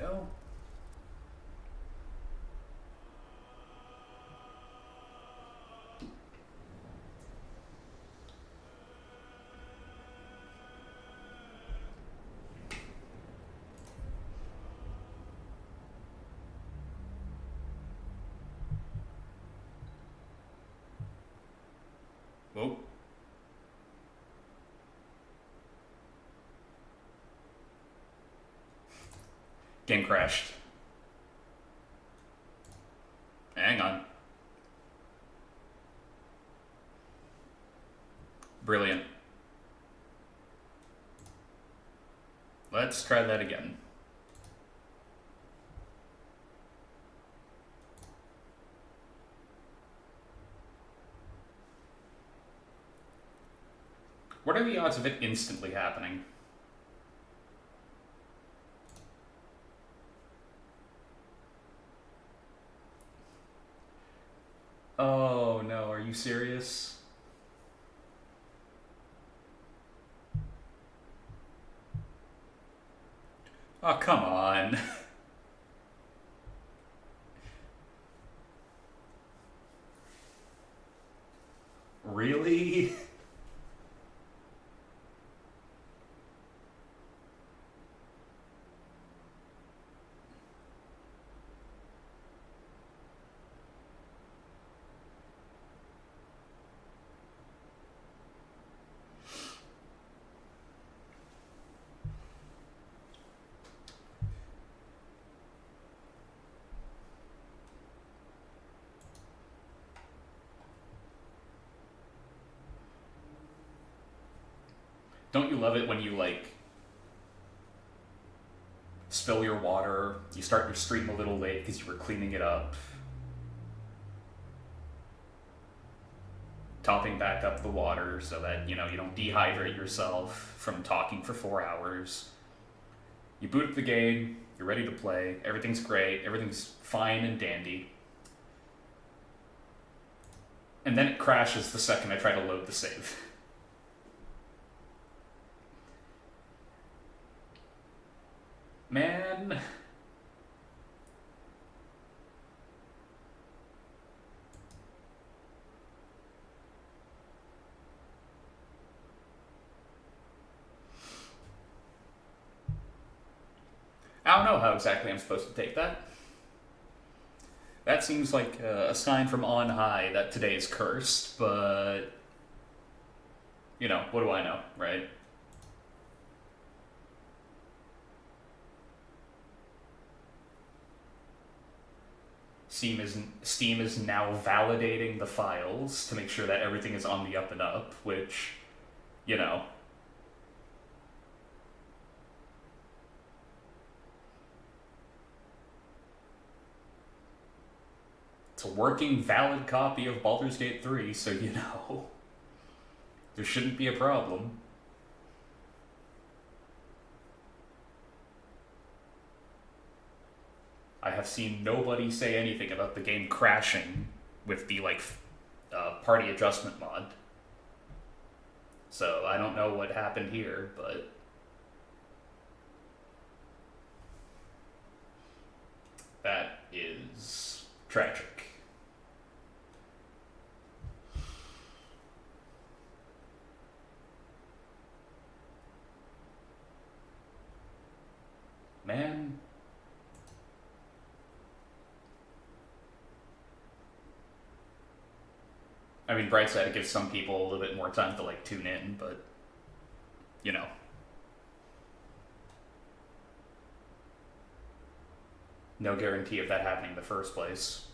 go. Whoa. Game crashed. Hang on. Brilliant. Let's try that again. What are the odds of it instantly happening? Oh no, are you serious? Oh, come on. Really? Don't you love it when you, like, spill your water, you start your stream a little late because you were cleaning it up, topping back up the water so that, you know, you don't dehydrate yourself from talking for 4 hours. You boot up the game, you're ready to play, everything's great, everything's fine and dandy. And then it crashes the second I try to load the save. Man. I don't know how exactly I'm supposed to take that. That seems like a sign from on high that today is cursed, but, you know, what do I know, right? Steam is now validating the files to make sure that everything is on the up and up, which, you know, it's a working, valid copy of Baldur's Gate 3, so you know, there shouldn't be a problem. I have seen nobody say anything about the game crashing with the, like, party adjustment mod. So I don't know what happened here, but that is tragic. Man. I mean, bright side, it gives some people a little bit more time to, like, tune in, but, you know. No guarantee of that happening in the first place.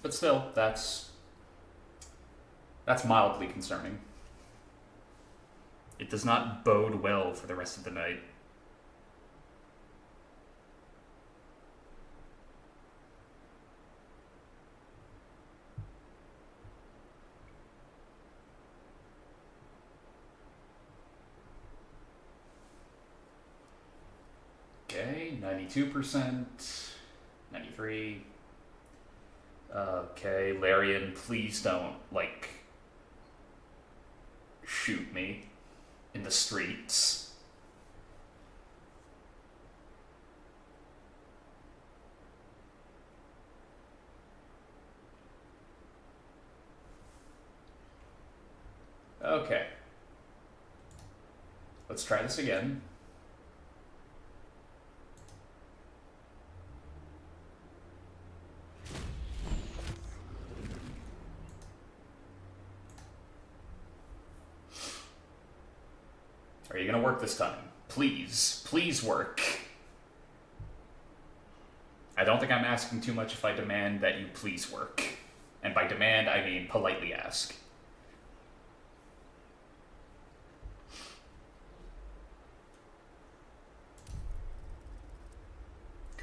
But still, that's mildly concerning. It does not bode well for the rest of the night. Okay, 92%, 93. Okay, Larian, please don't, like, shoot me in the streets. Okay. Let's try this again. Are you gonna work this time? Please. Please work. I don't think I'm asking too much if I demand that you please work. And by demand, I mean politely ask.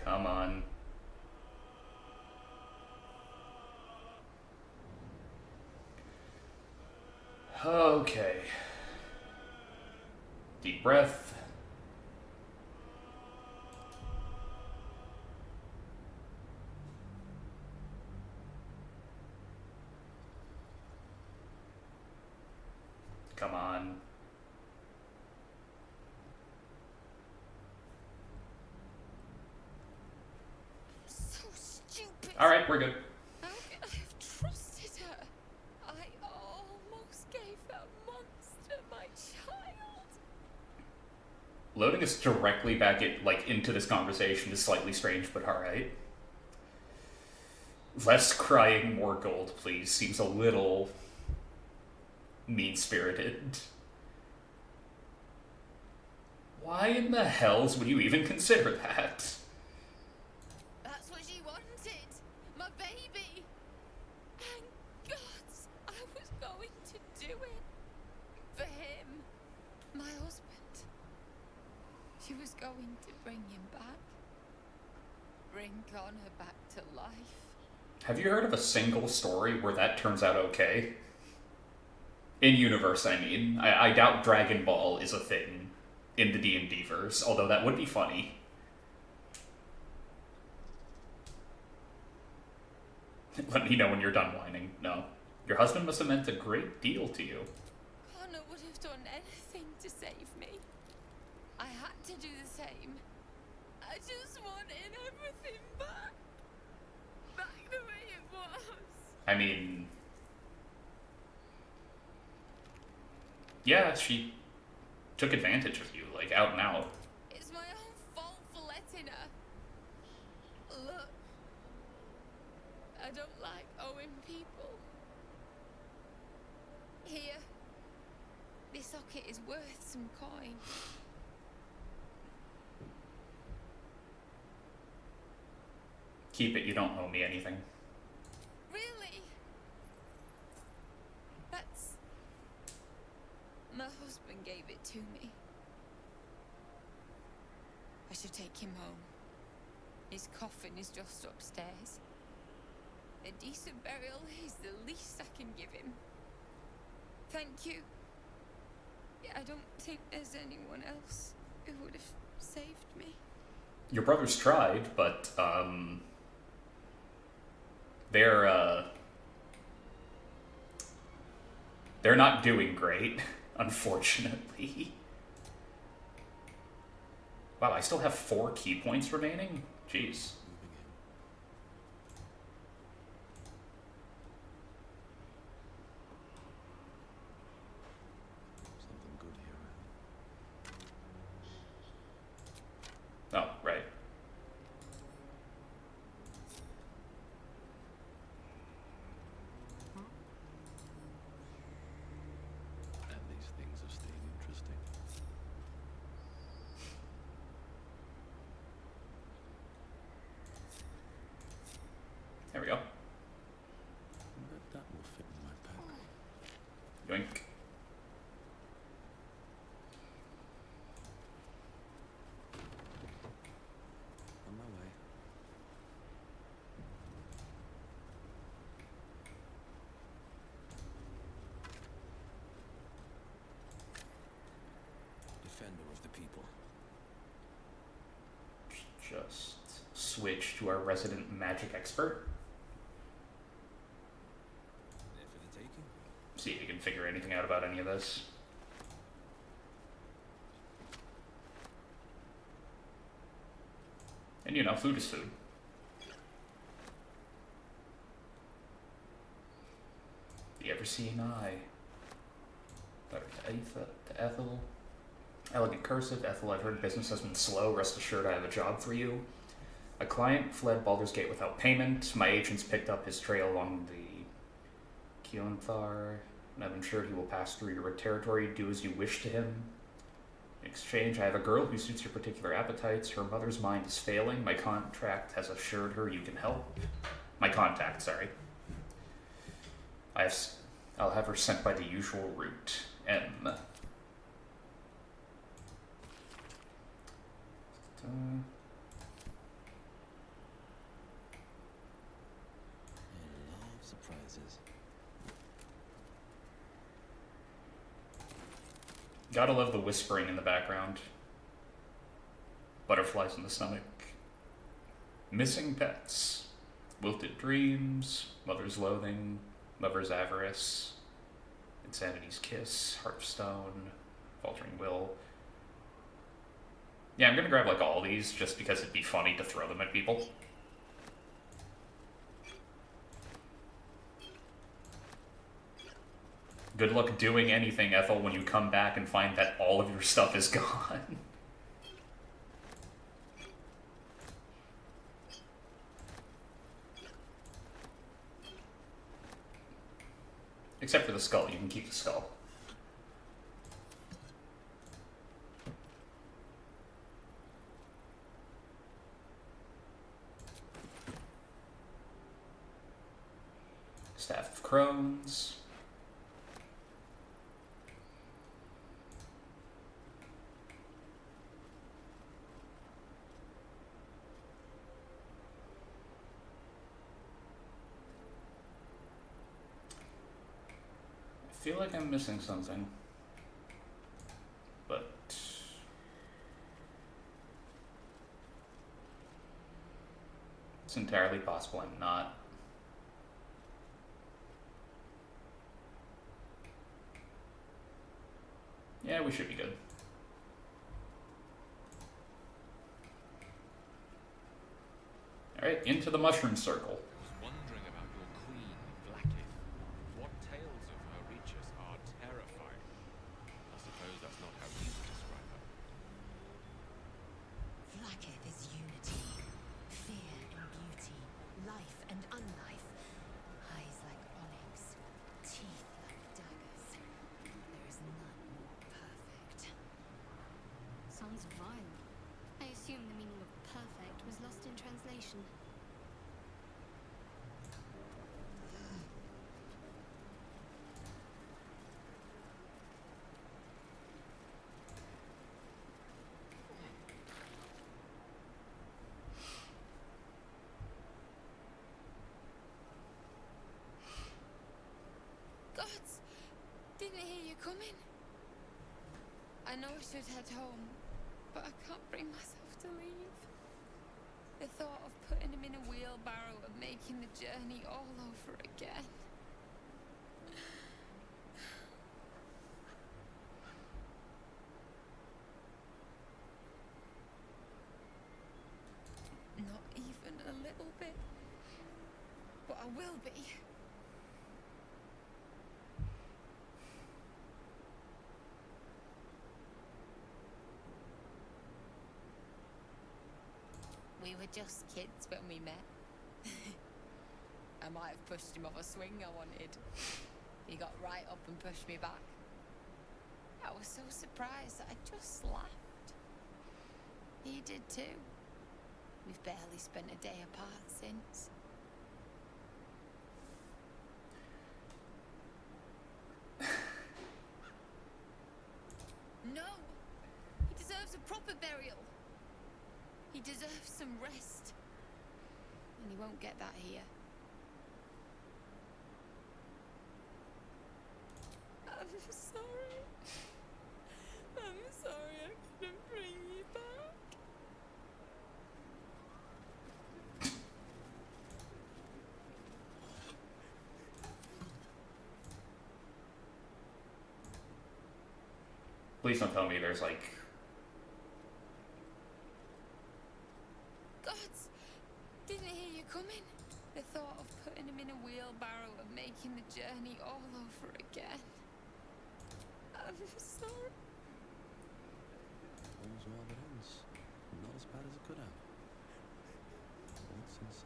Come on. Okay. Deep breath. Come on. So stupid. All right, we're good. How could I have trusted her? I almost gave that monster my child. Loading us directly back into this conversation is slightly strange, but all right. Less crying, more gold, please. Seems a little mean-spirited. Why in the hells would you even consider that? That's what she wanted. My baby. Thank God I was going to do it. For him. My husband. She was going to bring him back. Bring Connor back to life. Have you heard of a single story where that turns out okay? In universe, I mean. I doubt Dragon Ball is a thing in the D&D verse, although that would be funny. Let me know when you're done whining. No. Your husband must have meant a great deal to you. Connor would have done anything to save me. I had to do the same. I just wanted everything back. Back the way it was. I mean... yeah, she took advantage of you, like, out and out. It's my own fault for letting her. Look. I don't like owing people. Here. This socket is worth some coin. Keep it, you don't owe me anything. Really? That's... my husband gave it to me. I should take him home. His coffin is just upstairs. A decent burial is the least I can give him. Thank you. I don't think there's anyone else who would have saved me. Your brothers tried, but, they're not doing great, unfortunately. Wow, I still have 4 key points remaining? Jeez. Something good here. Oh, right. And these things have stayed interesting. There we go. That will fit in my pack. Yoink. On my way. Defender of the people. Just switch to our resident magic expert. There for the taking. See if you can figure anything out about any of this. And you know, food is food. The ever-seeing eye. Letter to Ethel. Elegant cursive. Ethel, I've heard business has been slow. Rest assured I have a job for you. A client fled Baldur's Gate without payment. My agents picked up his trail along the Keonthar, and I've ensured he will pass through your territory. Do as you wish to him. In exchange, I have a girl who suits your particular appetites. Her mother's mind is failing. My contract has assured her you can help. My contact, sorry. I'll have her sent by the usual route. M. I love surprises. Gotta love the whispering in the background. Butterflies in the stomach. Missing pets. Wilted dreams. Mother's loathing. Lover's avarice. Insanity's kiss. Hearthstone. Faltering will. Yeah, I'm gonna grab like all these just because it'd be funny to throw them at people. Good luck doing anything, Ethel, when you come back and find that all of your stuff is gone. Except for the skull, you can keep the skull. Staff of Crones. I feel like I'm missing something, but it's entirely possible I'm not. Yeah, we should be good. Alright, into the mushroom circle. Wondering about your queen, Blackith. What tales of her reaches are terrifying? I suppose that's not how you would describe her. Blackith is unity, fear and beauty, life and unlife, eyes like onyx, teeth like daggers. There is none more perfect. Sounds vile. I assume the meaning of perfect was lost in translation. Gods! Didn't hear you coming. I know I should head home, but I can't bring myself to leave. The thought of putting him in a wheelbarrow and making the journey all over again. Not even a little bit. But I will be. We were just kids when we met. I might have pushed him off a swing I wanted. He got right up and pushed me back. I was so surprised that I just laughed. He did too. We've barely spent a day apart since. No! He deserves a proper burial. He deserves some rest. And he won't get that here. I'm sorry. I'm sorry I couldn't bring you back. Please don't tell me there's like... Gods! Didn't hear you coming. The thought of putting him in a wheelbarrow and making the journey all over again. I'm bad as it could have. What's inside?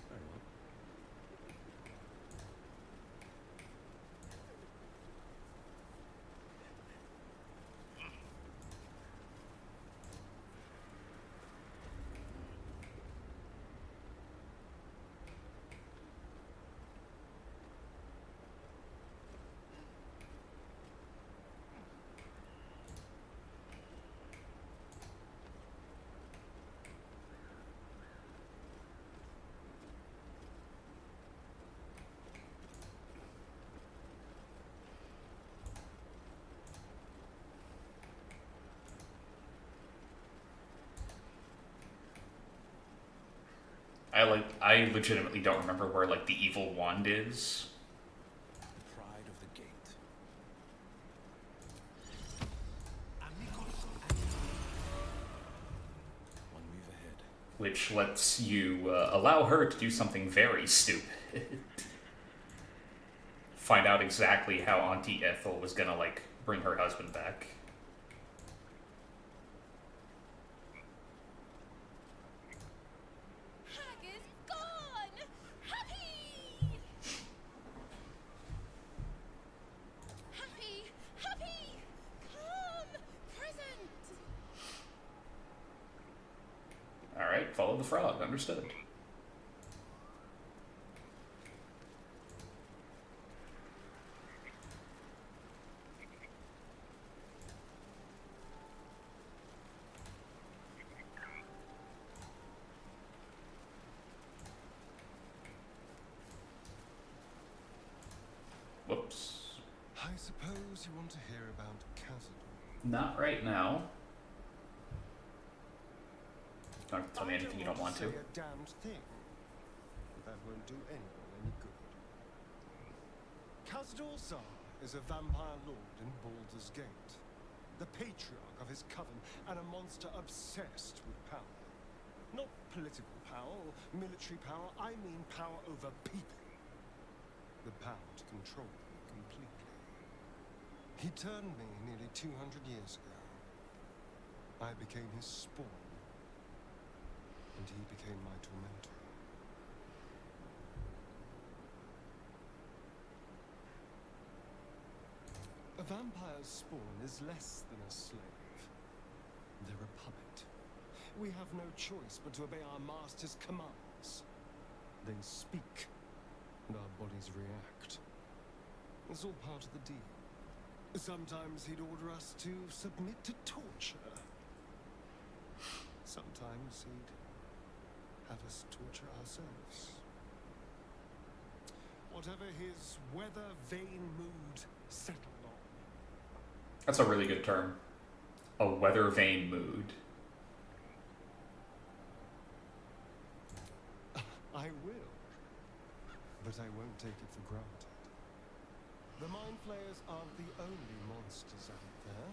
Very well. I legitimately don't remember where like the evil wand is. Pride of the gate. One move ahead. Which lets you allow her to do something very stupid. Find out exactly how Auntie Ethel was gonna, like, bring her husband back. Hag is gone! Happy! Happy! Happy! Come! Present! Alright, follow the frog, understood. Whoops. I suppose you want to hear about Cazador. Not right now. Don't have to tell me anything you don't want to. Say a damned thing. But that won't do anyone any good. Cazador Zar is a vampire lord in Baldur's Gate, the patriarch of his coven, and a monster obsessed with power. Not political power or military power, I mean power over people. The power to control them completely. He turned me nearly 200 years ago. I became his spawn, and he became my tormentor. A vampire's spawn is less than a slave. They're a puppet. We have no choice but to obey our master's commands. They speak, and our bodies react. It's all part of the deal. Sometimes he'd order us to submit to torture. Sometimes he'd have us torture ourselves. Whatever his weather-vane mood settled on. That's a really good term. A weather vane mood. I will, but I won't take it for granted. The Mind Flayers aren't the only monsters out there,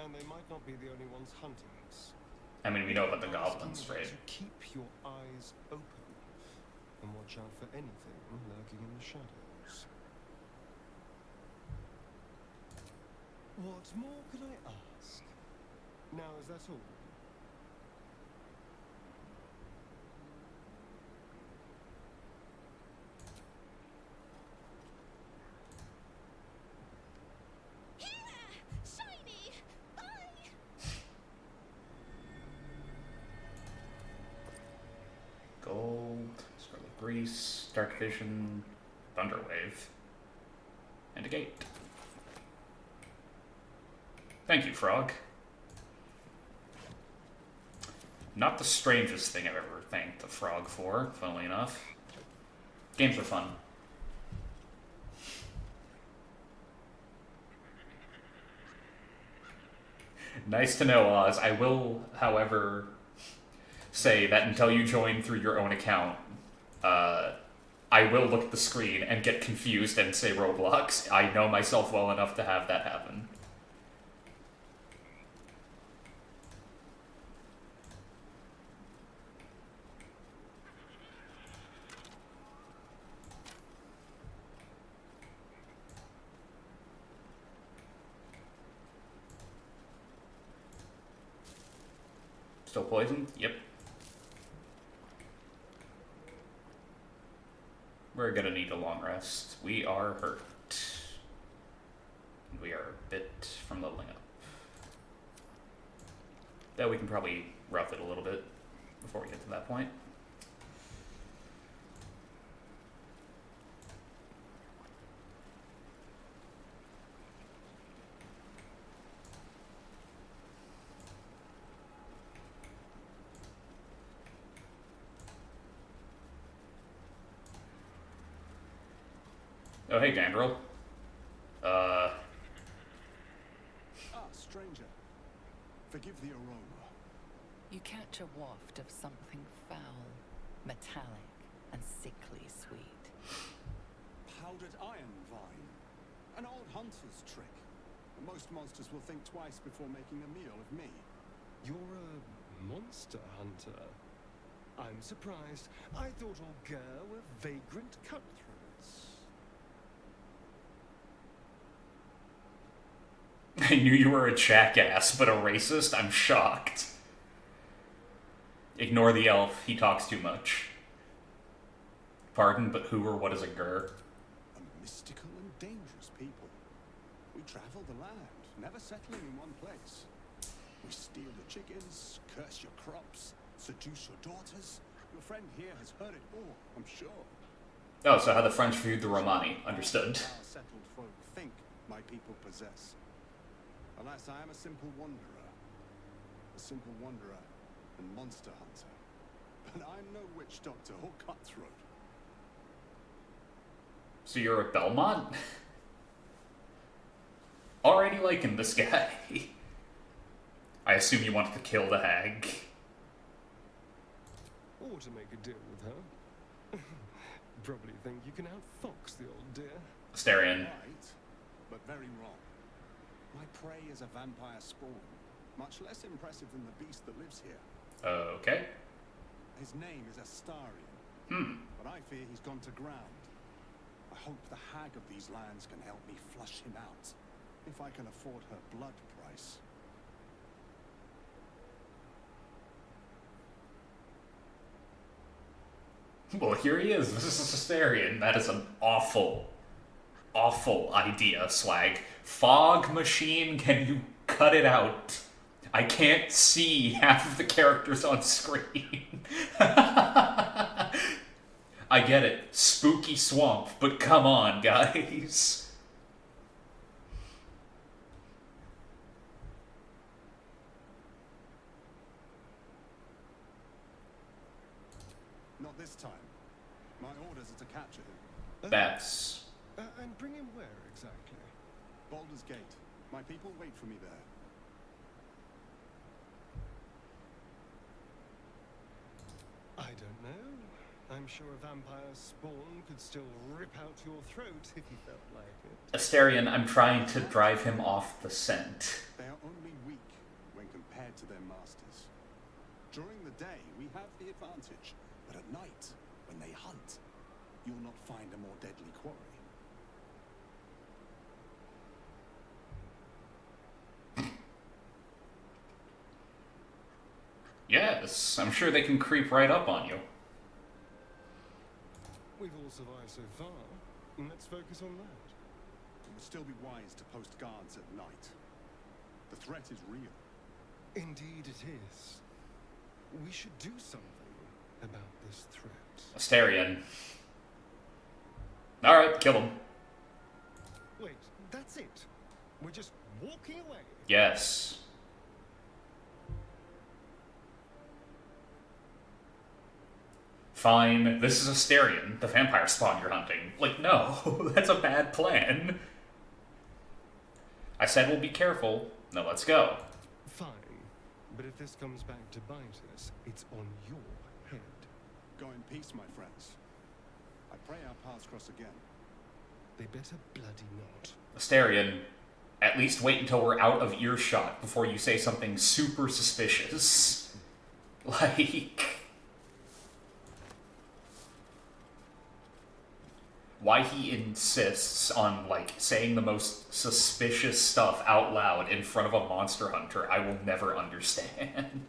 and they might not be the only ones hunting us. I mean, we know about the I'm asking goblins, you right? to keep your eyes open and watch out for anything lurking in the shadows. What more could I ask? Now, is that all? Here! Shiny! Bye! Gold, Scarlet Grease, Dark Vision, Thunderwave, and a gate. Thank you, Frog. Not the strangest thing I've ever thanked a frog for, funnily enough. Games are fun. Nice to know, Oz. I will, however, say that until you join through your own account, I will look at the screen and get confused and say Roblox. I know myself well enough to have that happen. Still poisoned? Yep. We're gonna need a long rest. We are hurt. We are a bit from leveling up. Though we can probably rough it a little bit before we get to that point. Oh, hey, Gandrel. Stranger. Forgive the aroma. You catch a waft of something foul, metallic, and sickly sweet. Powdered iron vine. An old hunter's trick. Most monsters will think twice before making a meal of me. You're a monster hunter. I'm surprised. I thought Augur were vagrant cutthroats. I knew you were a jackass, but a racist? I'm shocked. Ignore the elf, he talks too much. Pardon, but who or what is a gur? A mystical and dangerous people. We travel the land, never settling in one place. We steal the chickens, curse your crops, seduce your daughters. Your friend here has heard it all, I'm sure. Oh, so how the French viewed the Romani. Understood. Our settled folk think my people possess. Alas, I am a simple wanderer. A simple wanderer and monster hunter. But I'm no witch doctor or cutthroat. So you're a Belmont? Already liking this guy. I assume you wanted to kill the hag. Or to make a deal with her. Probably think you can outfox the old dear. Asterion. Right, but very wrong. My prey is a vampire spawn, much less impressive than the beast that lives here. Okay. His name is Astarion, but I fear he's gone to ground. I hope the hag of these lands can help me flush him out, if I can afford her blood price. Well, here he is. This is Asterion. That is an awful, awful idea, Swag. Fog machine, can you cut it out? I can't see half of the characters on screen. I get it. Spooky swamp, but come on, guys. Not this time. My orders are to capture him. That's... And bring him where, exactly? Baldur's Gate. My people wait for me there. I don't know. I'm sure a vampire spawn could still rip out your throat if he felt like it. Asterion, I'm trying to drive him off the scent. They are only weak when compared to their masters. During the day, we have the advantage, but at night, when they hunt, you'll not find a more deadly quarry. Yes, I'm sure they can creep right up on you. We've all survived so far. Let's focus on that. It would still be wise to post guards at night. The threat is real. Indeed it is. We should do something about this threat. Asterion. Alright, kill him. Wait, that's it? We're just walking away? Yes. Fine, this is Asterion, the vampire spawn you're hunting. Like, no, that's a bad plan. I said we'll be careful. Now let's go. Fine. But if this comes back to bite us, it's on your head. Go in peace, my friends. I pray our paths cross again. They better bloody not. Asterion, at least wait until we're out of earshot before you say something super suspicious. Like... why he insists on, like, saying the most suspicious stuff out loud in front of a monster hunter, I will never understand.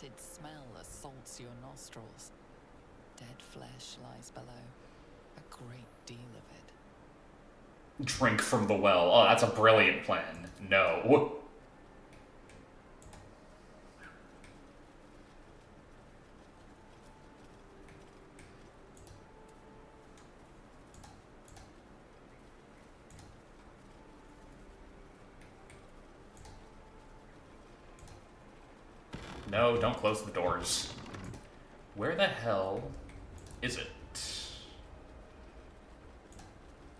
fetid smell assaults your nostrils. Dead flesh lies below. A great deal of it. Drink from the well. Oh, that's a brilliant plan. No. No, don't close the doors. Where the hell is it?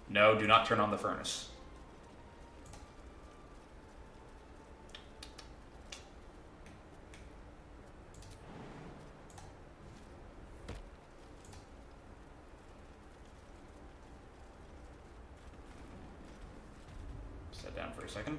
No, do not turn on the furnace. Sit down for a second.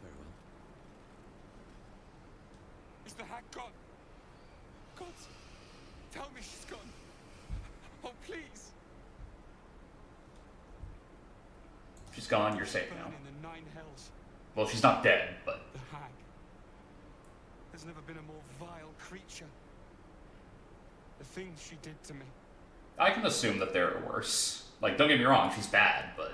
Very well. Is the hag gone? God, tell me she's gone. Oh, please. She's gone, you're safe Burn now. in the 9 hells. Well, she's not dead, but... The hag. There's never been a more vile creature. The things she did to me. I can assume that there are worse. Like, don't get me wrong, she's bad, but...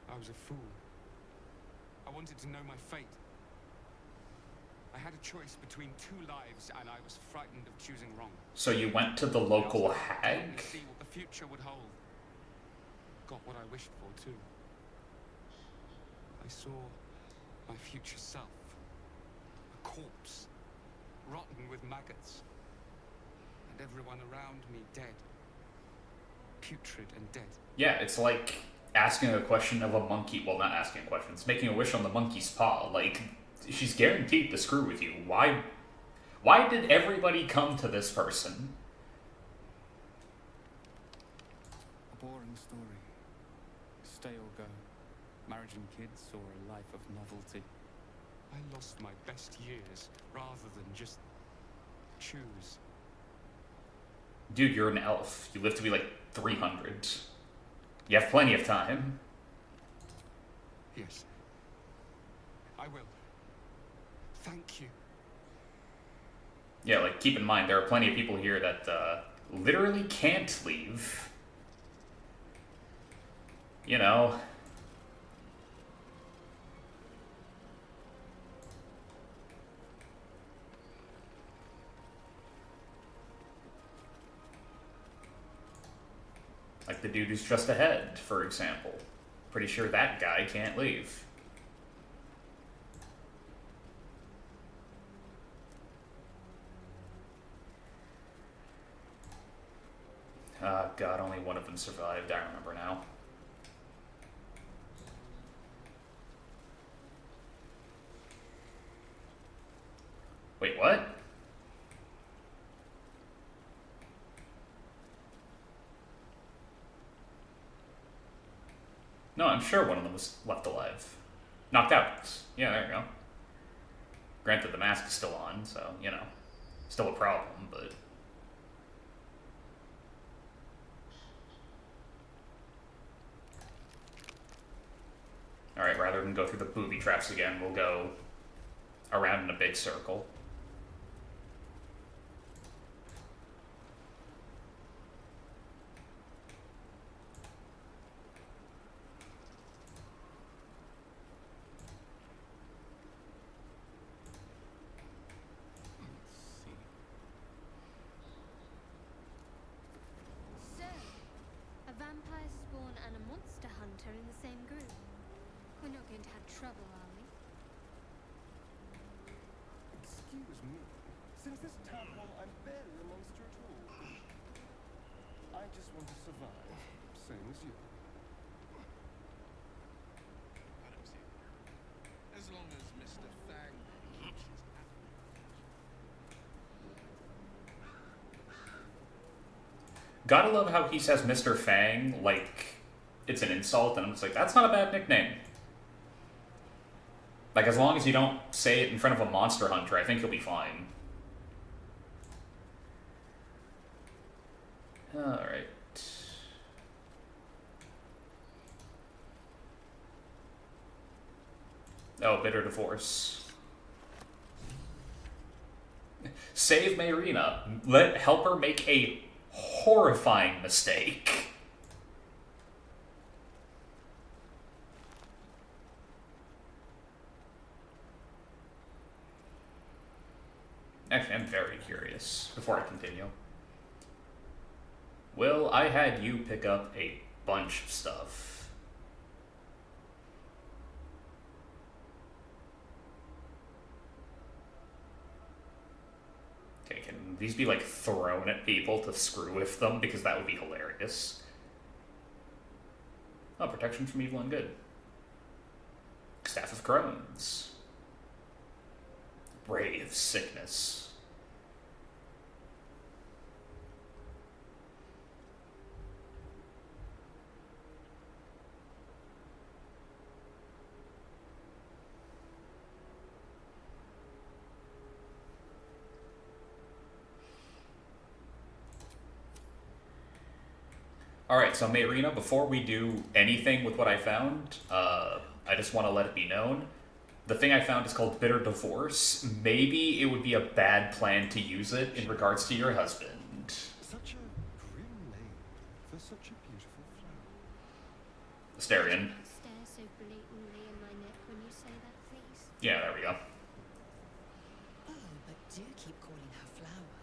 I was a fool. I wanted to know my fate. I had a choice between 2 lives, and I was frightened of choosing wrong. So you went to the local I also hag? wanted to see what the future would hold. Got what I wished for, too. I saw my future self. A corpse. Rotten with maggots. And everyone around me dead. Putrid and dead. Yeah, it's like asking a question of a monkey. Well, not asking a question. It's making a wish on the monkey's paw. Like, she's guaranteed to screw with you. Why did everybody come to this person? A boring story. Stay or go. Marriage and kids, or a life of novelty. I lost my best years rather than just choose. Dude, you're an elf. You live to be like 300. You have plenty of time. Yes. I will. Thank you. Yeah, like, keep in mind, there are plenty of people here that literally can't leave. You know. Like the dude who's just ahead, for example. Pretty sure that guy can't leave. Ah, God, only one of them survived, I remember now. Wait, what? No, I'm sure one of them was left alive. Knocked out. Yeah, there you go. Granted, the mask is still on, so, you know, still a problem, but... Alright, rather than go through the booby traps again, we'll go around in a big circle. So, a vampire spawn and a monster hunter in the same group. We're not going to have trouble, are we? Excuse me. Since this town hall, I'm barely a monster at all. I just want to survive, same as you. As long as Mr. Fang keeps his Gotta love how he says Mr. Fang like it's an insult, and I'm just like, that's not a bad nickname. Like, as long as you don't say it in front of a monster hunter, I think you'll be fine. Alright. Oh, bitter divorce. Save Mayrina. Help her make a horrifying mistake. Actually, I'm very curious before I continue. Will, I had you pick up a bunch of stuff. Okay, can these be like thrown at people to screw with them? Because that would be hilarious. Oh, protection from evil and good. Staff of Crones. Ray of Sickness. Alright, so Mayrina, before we do anything with what I found, I just want to let it be known. The thing I found is called Bitter Divorce. Maybe it would be a bad plan to use it in regards to your husband. Such a grim name for such a beautiful flower. Asterion. Stare so blatantly in my neck when you say that, please. Yeah, there we go. Oh, but do keep calling her flower.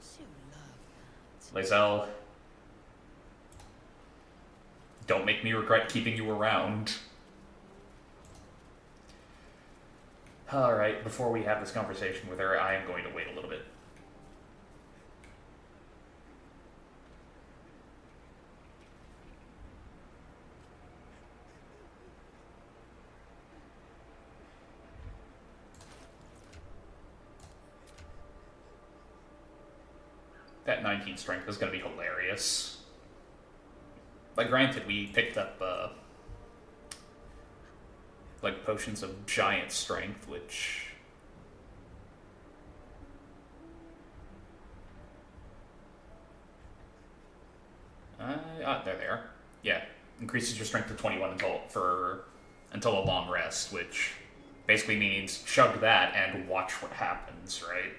She'll love that. Lae'zel. Don't make me regret keeping you around. Alright, before we have this conversation with her, I am going to wait a little bit. That 19 strength is going to be hilarious. Like, granted, we picked up, like, potions of giant strength, which... there they are. Yeah, increases your strength to 21 until a long rest, which basically means chug that and watch what happens, right?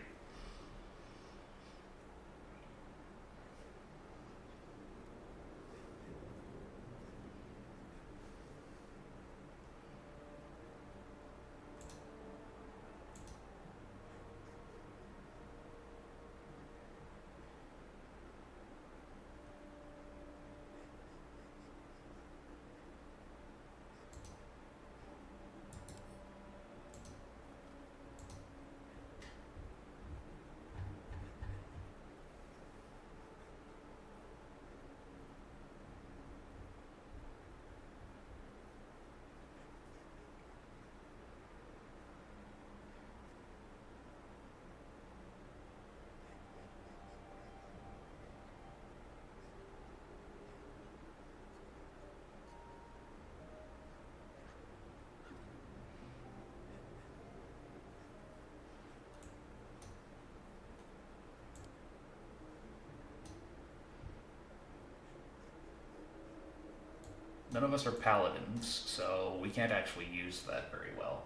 None of us are paladins, so we can't actually use that very well.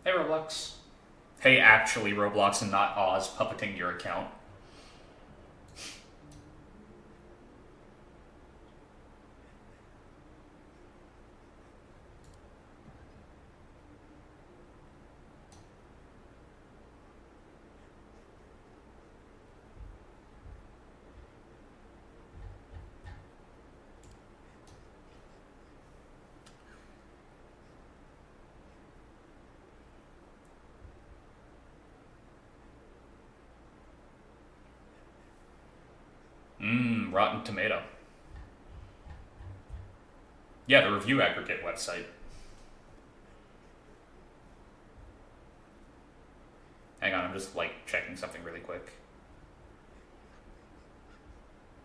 Hey, Roblox. Hey, actually, Roblox, and not Oz puppeting your account. Rotten Tomato. Yeah, the review aggregate website. just, like, checking something really quick.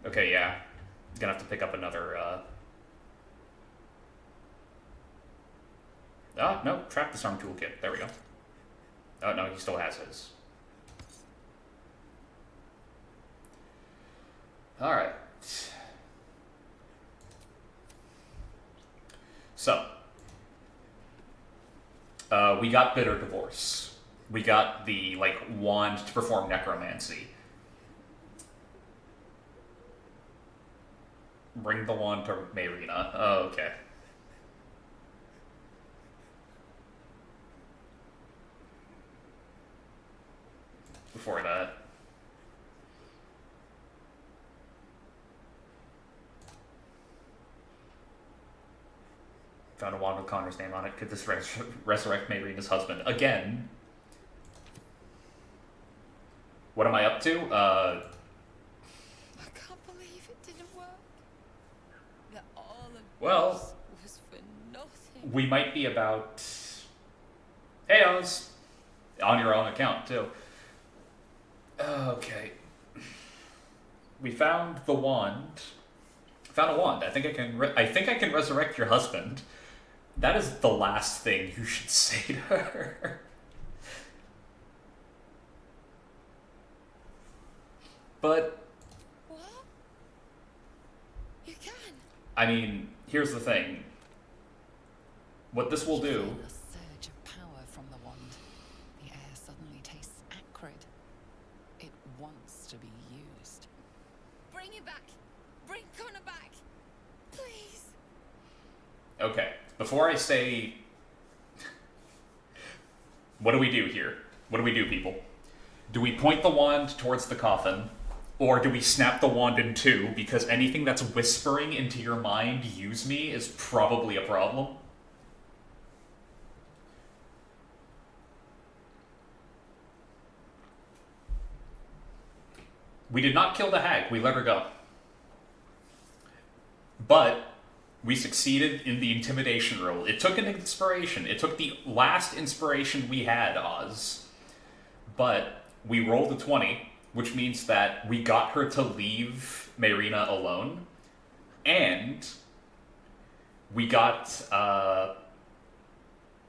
Okay, yeah. Gonna have to pick up another, no, trap disarm toolkit. There we go. Oh, no, he still has his. Alright. So. We got Bitter Divorce. We got the, like, wand to perform necromancy. Bring the wand to Mayrina. Oh, okay. Before that. Found a wand with Connor's name on it. Could this resurrect Mayrina's husband? Again. What am I up to? I can't believe it didn't work. That all of Well, this was for nothing. we might be about... Hey, Oz! On your own account, too. Okay. We found the wand. Found a wand. I think I can resurrect your husband. That is the last thing you should say to her. But What? You can? I mean, here's the thing. What this will do... Feel a surge of power from the wand. The air suddenly tastes acrid. It wants to be used. Bring it back. Bring Connor back. Please. Okay, before I say... What do we do here? What do we do, people? Do we point the wand towards the coffin? Or do we snap the wand in two, because anything that's whispering into your mind, use me, is probably a problem? We did not kill the hag, we let her go. But we succeeded in the intimidation roll. It took an inspiration. It took the last inspiration we had, Oz. But we rolled a 20, which means that we got her to leave Mayrina alone. And we got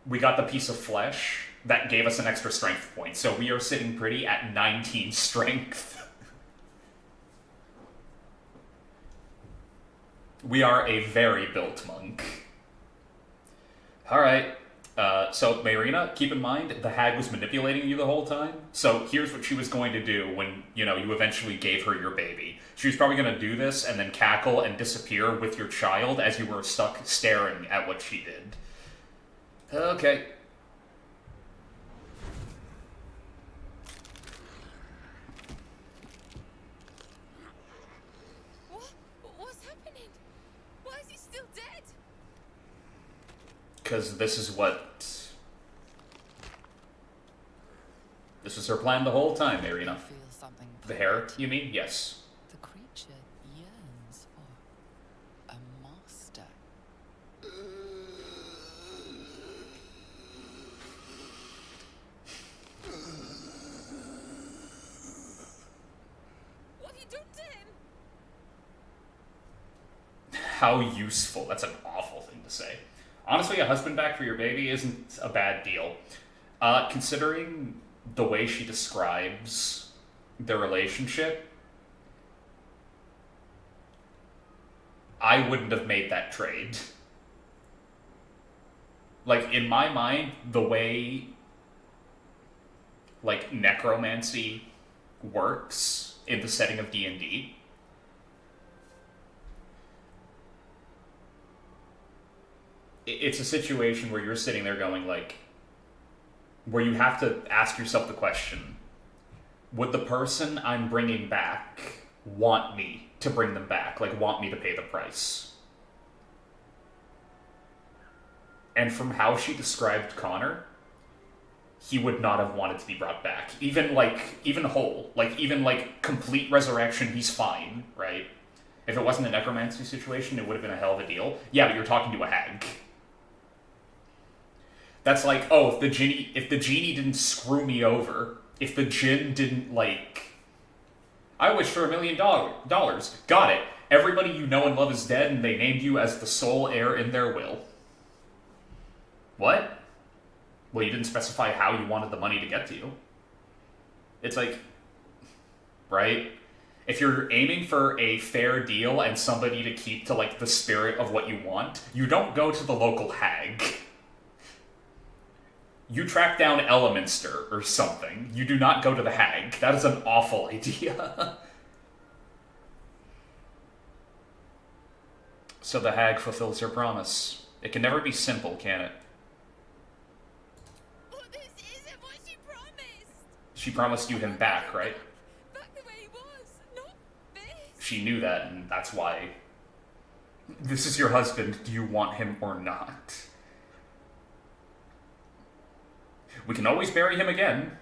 the piece of flesh that gave us an extra strength point. So we are sitting pretty at 19 strength. We are a very built monk. Alright, so Mayrina, keep in mind, the hag was manipulating you the whole time. So here's what she was going to do when, you eventually gave her your baby. She was probably going to do this and then cackle and disappear with your child as you were stuck staring at what she did. Okay. What's happening? Why is he still dead? Because this was her plan the whole time, Mayrina. Feel something The hair, pulled. you mean? Yes. The creature yearns for a master. What have you done to him? How useful. That's an awful thing to say. Honestly, a husband back for your baby isn't a bad deal. Considering the way she describes their relationship, I wouldn't have made that trade. Like, in my mind, the way, like, necromancy works in the setting of D&D, it's a situation where you're sitting there going, like, where you have to ask yourself the question, would the person I'm bringing back want me to bring them back? Like, want me to pay the price? And from how she described Connor, he would not have wanted to be brought back. Even whole. Even complete resurrection, he's fine, right? If it wasn't a necromancy situation, it would have been a hell of a deal. Yeah, but you're talking to a hag. That's like, oh, if the genie didn't screw me over, if the djinn didn't, like... I wish for $1 million. Got it. Everybody you know and love is dead, and they named you as the sole heir in their will. What? Well, you didn't specify how you wanted the money to get to you. It's like... Right? If you're aiming for a fair deal and somebody to keep to, like, the spirit of what you want, you don't go to the local hag. You track down Elminster or something. You do not go to the hag. That is an awful idea. So the hag fulfills her promise. It can never be simple, can it? But this isn't what she promised. She promised you him back, right? Back the way he was, not this. She knew that, and that's why... This is your husband. Do you want him or not? We can always bury him again.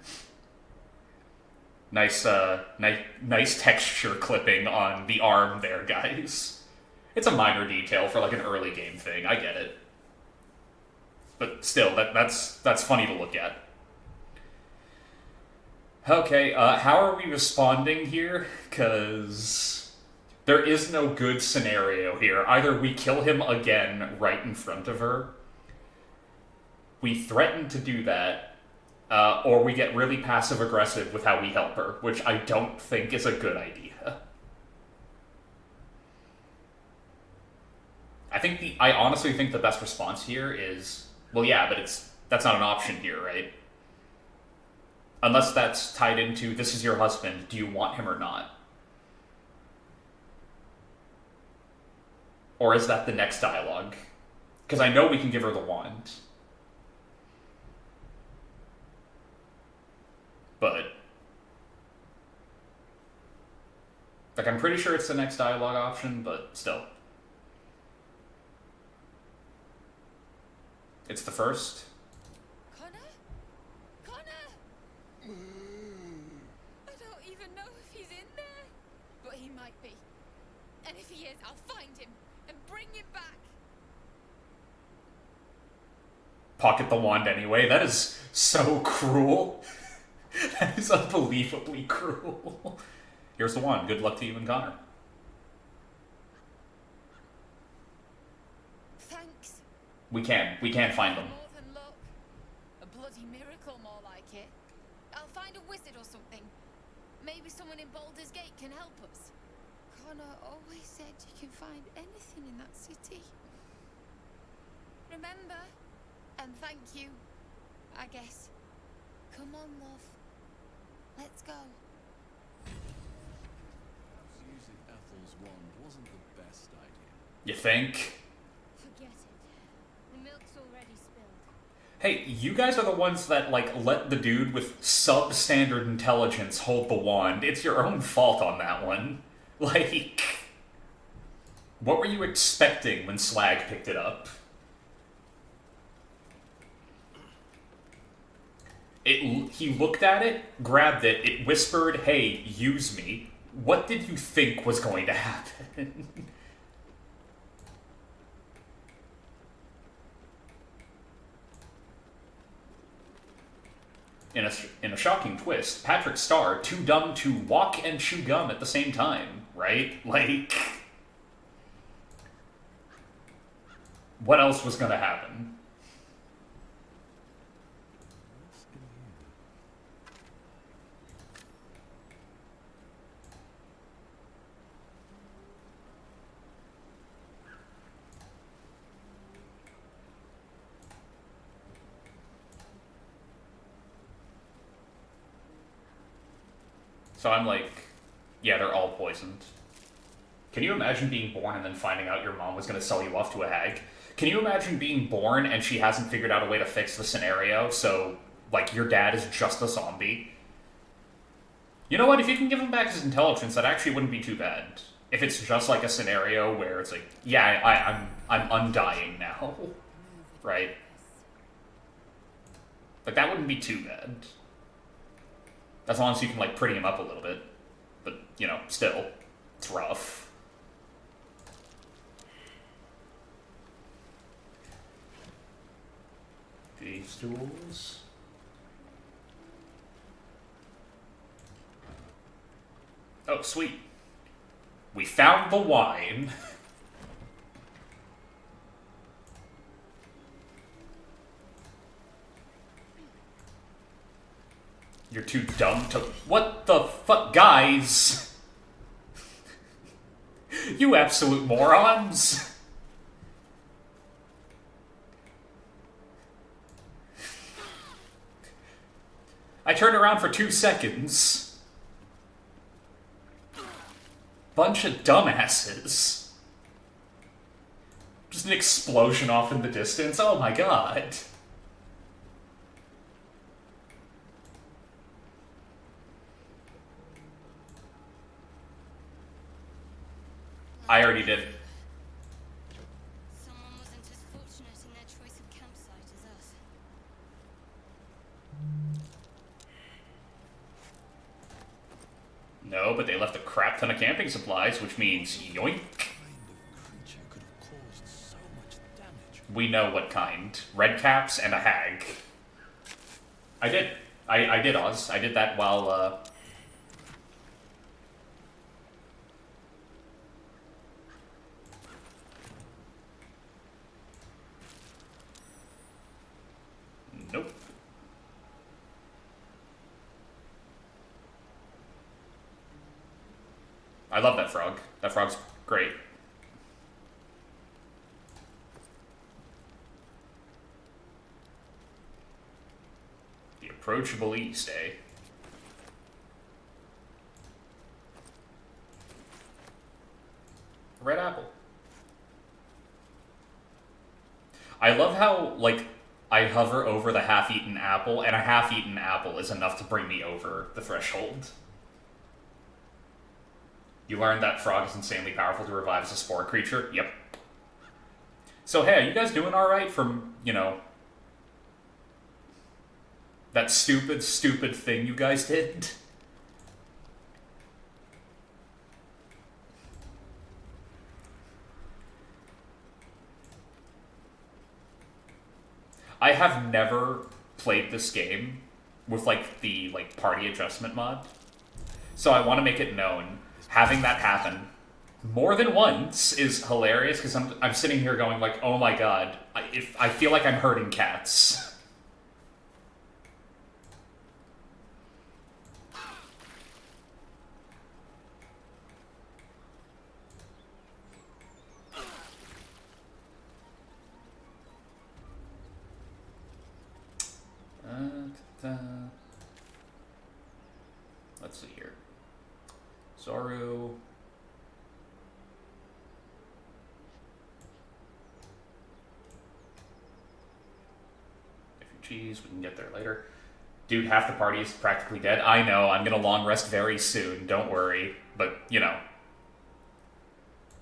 Nice texture clipping on the arm there, guys. It's a minor detail for like an early game thing. I get it, but still, that's funny to look at. Okay, how are we responding here? Because there is no good scenario here. Either we kill him again right in front of her, we threaten to do that, or we get really passive-aggressive with how we help her, which I don't think is a good idea. I honestly think the best response here is, well, yeah, but that's not an option here, right? Unless that's tied into, this is your husband, do you want him or not? Or is that the next dialogue? Because I know we can give her the wand. But... like, I'm pretty sure it's the next dialogue option, but still. It's the first. Connor? I don't even know if he's in there. But he might be. And if he is, I'll find him and bring him back. Pocket the wand anyway. That is so cruel. That is unbelievably cruel. Here's the wand. Good luck to you and Connor. Thanks. We can't find them. More than luck. A bloody miracle, more like it. I'll find a wizard or something. Maybe someone in Baldur's Gate can help us. Connor always said you can find anything in that city. Remember? And thank you, I guess. Come on, love. Let's go. Perhaps using Ethel's wand wasn't the best idea. You think? Forget it. The milk's already spilled. Hey, you guys are the ones that, like, let the dude with substandard intelligence hold the wand. It's your own fault on that one. Like... what were you expecting when Slag picked it up? He looked at it, grabbed it, it whispered, hey, use me. What did you think was going to happen? In a shocking twist, Patrick Starr, too dumb to walk and chew gum at the same time, right? Like... what else was gonna happen? So I'm like, yeah, they're all poisoned. Can you imagine being born and then finding out your mom was going to sell you off to a hag? Can you imagine being born and she hasn't figured out a way to fix the scenario, so, like, your dad is just a zombie? You know what, if you can give him back his intelligence, that actually wouldn't be too bad. If it's just like a scenario where it's like, yeah, I'm undying now. Right? Like, that wouldn't be too bad. As long as you can, like, pretty him up a little bit. But, you know, still, it's rough. These tools. Oh, sweet. We found the wine. You're too dumb to... What the fuck? Guys! You absolute morons! I turned around for 2 seconds. Bunch of dumbasses. Just an explosion off in the distance. Oh my god. I already did. Someone wasn't as fortunate in their choice of campsite as us. No, but they left a crap ton of camping supplies, which means yoink. Creature could have caused so much damage. We know what kind. Red caps and a hag. I did. I did, Oz. I did that while, Nope. I love that frog. That frog's great. The approachable east, eh? Red apple. I love how, like, I hover over the half-eaten apple, and a half-eaten apple is enough to bring me over the threshold. You learned that frog is insanely powerful to revive as a spore creature? Yep. So hey, are you guys doing alright from, you know, that stupid, stupid thing you guys did? I have never played this game with, like, the, like, party adjustment mod. So I want to make it known, having that happen more than once is hilarious, because I'm sitting here going, like, oh my god, I feel like I'm hurting cats. Let's see here. Zoru. Refugees, we can get there later. Dude, half the party is practically dead. I know, I'm gonna long rest very soon, don't worry. But, you know,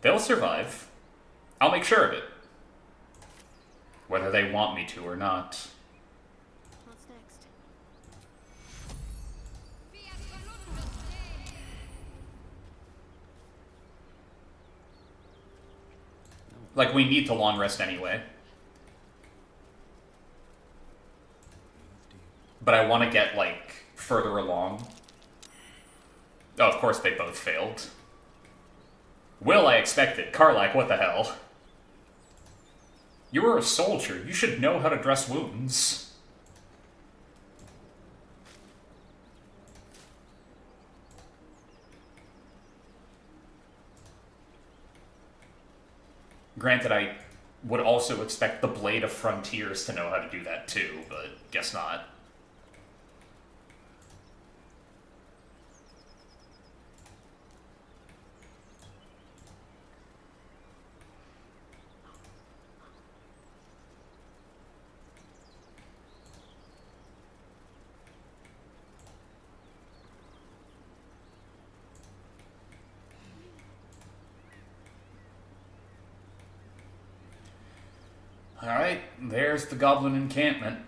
they'll survive. I'll make sure of it. Whether they want me to or not. What's next? Like, we need to long rest anyway. But I want to get, like, further along. Oh, of course they both failed. Will, I expected. Karlak, what the hell? You were a soldier. You should know how to dress wounds. Granted, I would also expect the Blade of Frontiers to know how to do that too, but guess not. Alright, there's the Goblin encampment.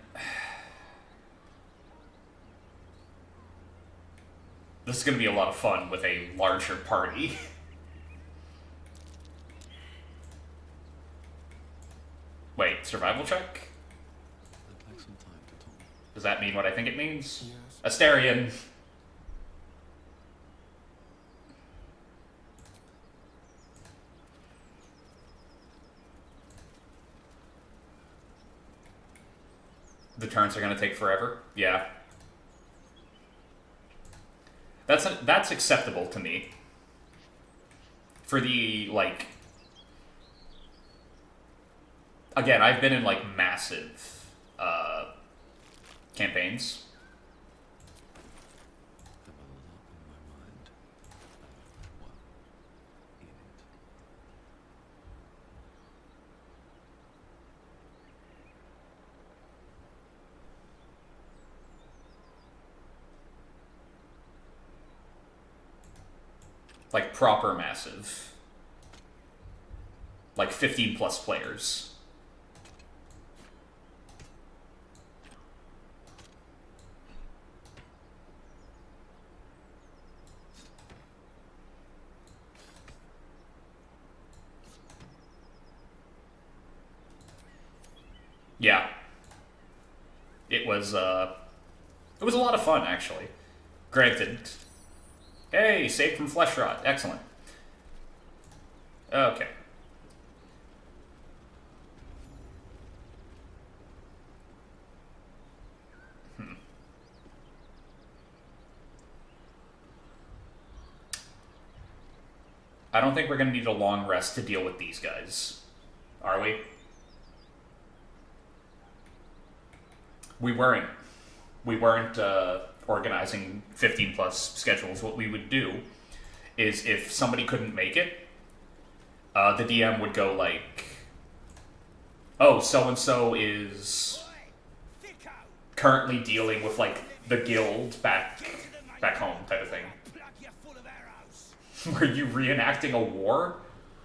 This is going to be a lot of fun with a larger party. Wait, survival check? I'd like some time to talk. Does that mean what I think it means? Yes. Asterion. The turns are gonna take forever. Yeah. That's acceptable to me. For the, like... Again, I've been in, like, massive, campaigns. Have a lot on my mind. Well, in it. Like, proper massive. Like, 15 plus players. Yeah. It was a lot of fun, actually. Granted. Hey, saved from flesh rot. Excellent. Okay. I don't think we're going to need a long rest to deal with these guys. Are we? We weren't. We weren't organizing 15 plus schedules. What we would do is if somebody couldn't make it, the DM would go like, oh, so-and-so is currently dealing with like the guild back home type of thing. Were you reenacting a war?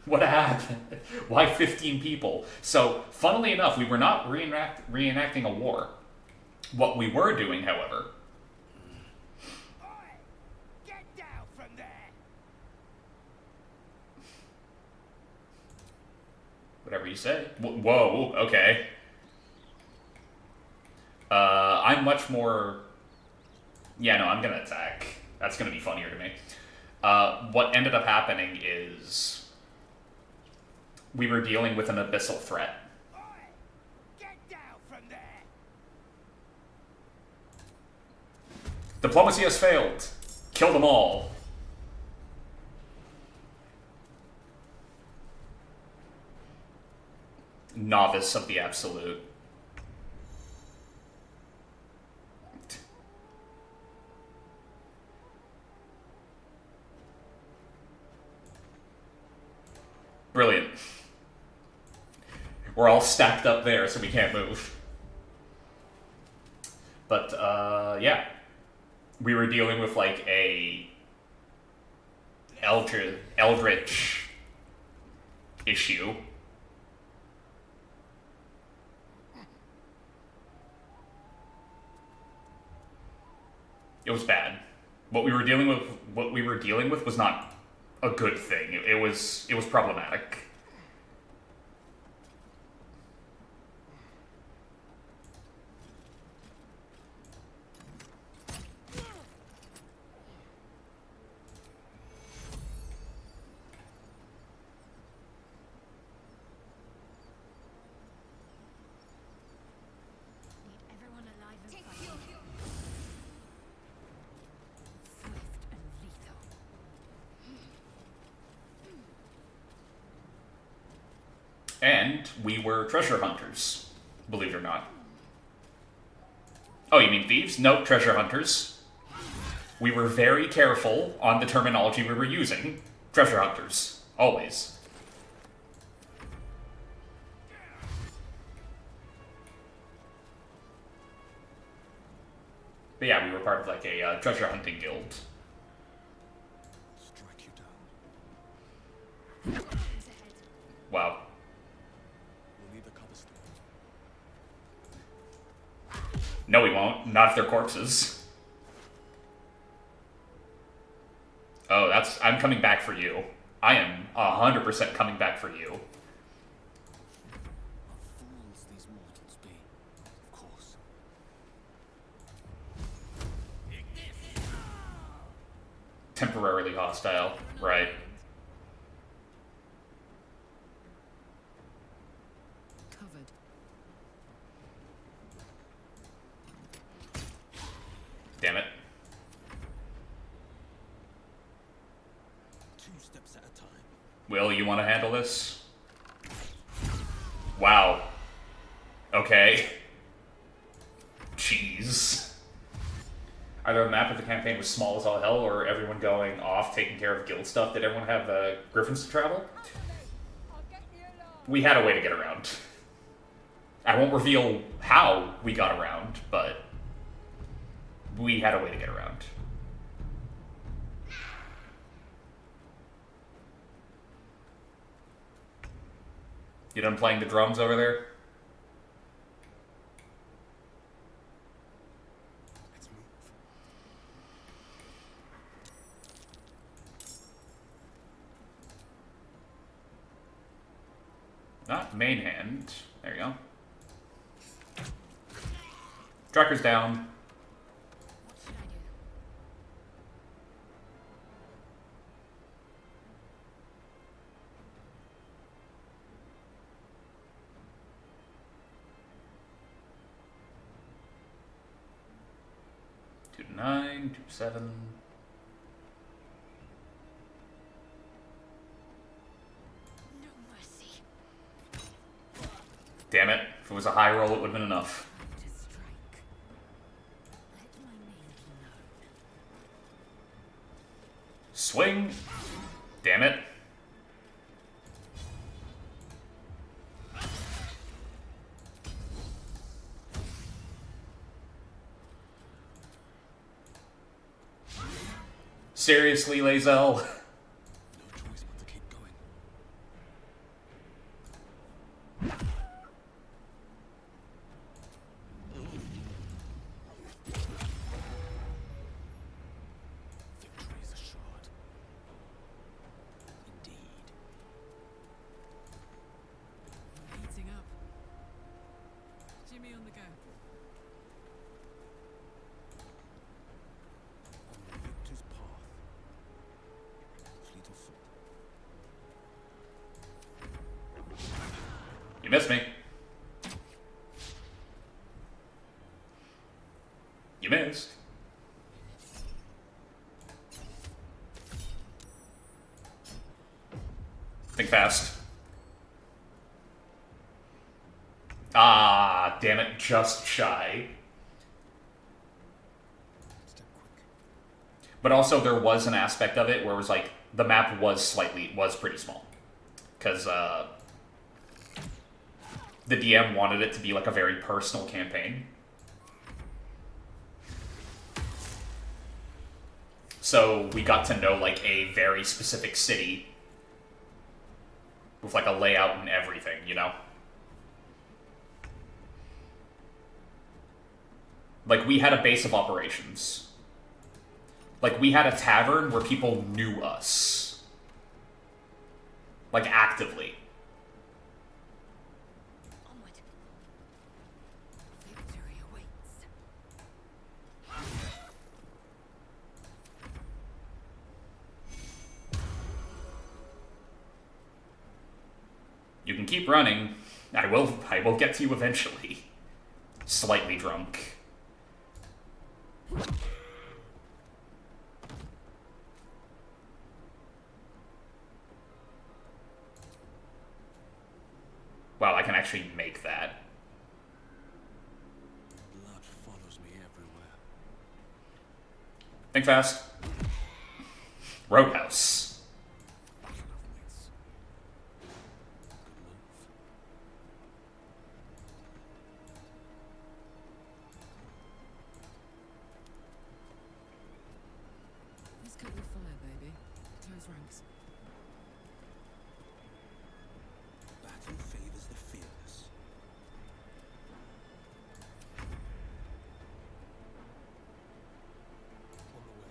What happened? Why 15 people? So, funnily enough, we were not reenacting a war. What we were doing, however... Get down from there! Whatever you say. Whoa, okay. I'm much more... Yeah, no, I'm gonna attack. That's gonna be funnier to me. What ended up happening is we were dealing with an abyssal threat. Get down from there! Diplomacy has failed. Kill them all. Novice of the absolute. Brilliant. We're all stacked up there, so we can't move. But, yeah. We were dealing with, like, a eldritch issue. It was bad. What we were dealing with was not a good thing. It was problematic. Need everyone alive and fighting. Swift and lethal. And we were treasure hunters, believe it or not. Oh, you mean thieves? No, treasure hunters. We were very careful on the terminology we were using. Treasure hunters. Always. But yeah, we were part of like a treasure hunting guild. Strike you down. Wow. We'll need the cover storm. No, we won't. Not if they're corpses. Oh, I'm coming back for you. I am 100% coming back for you. What fools these mortals be, of course. Temporarily hostile. Right. Covered. Will, you want to handle this? Wow. Okay. Jeez. Either a map of the campaign was small as all hell, or everyone going off taking care of guild stuff. Did everyone have griffins to travel? We had a way to get around. I won't reveal how we got around, but we had a way to get around. You done playing the drums over there? Let's move. Not main hand. There you go. Tracker's down. What should I do? Two to 9, 2 to 7. No mercy. Damn it. If it was a high roll, it would have been enough. To strike. Let my name be known. Swing. Damn it. Seriously, Lae'zel? No choice but to keep going. Victory is assured. Indeed. Heating up. Jimmy on the go. On the victor's path. Fleet of foot. You missed me. You missed. Think fast. Ah, damn it, just shy. Step quick. But also there was an aspect of it where it was like, the map was pretty small. Because, the DM wanted it to be like a very personal campaign. So we got to know like a very specific city with like a layout and everything, you know? Like we had a base of operations. Like we had a tavern where people knew us. Like actively. Onward. Victory awaits. You can keep running. I will get to you eventually. Slightly drunk. Wow, I can actually make that. Blood follows me everywhere. Think fast. Roadhouse. Battle of wits. Good move. Let's cut with fire, baby. Close ranks. Battle favors the fearless. On the way.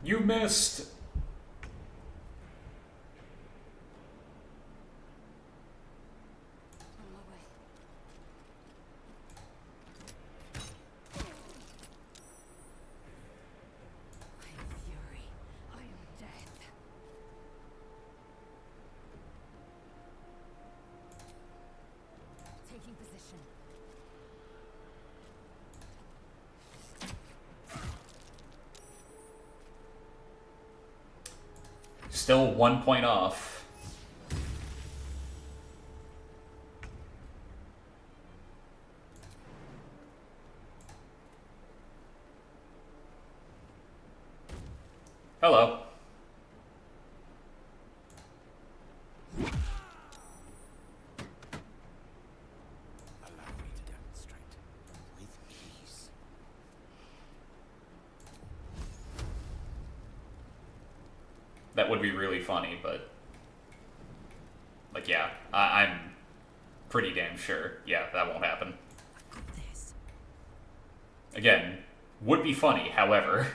You missed. On my way. I am fury. I am death. Still 1 point off. Hello. Allow me to demonstrate with ease. That would be really funny, but... Like, yeah, I'm pretty damn sure. Yeah, that won't happen. This. Again, would be funny, however.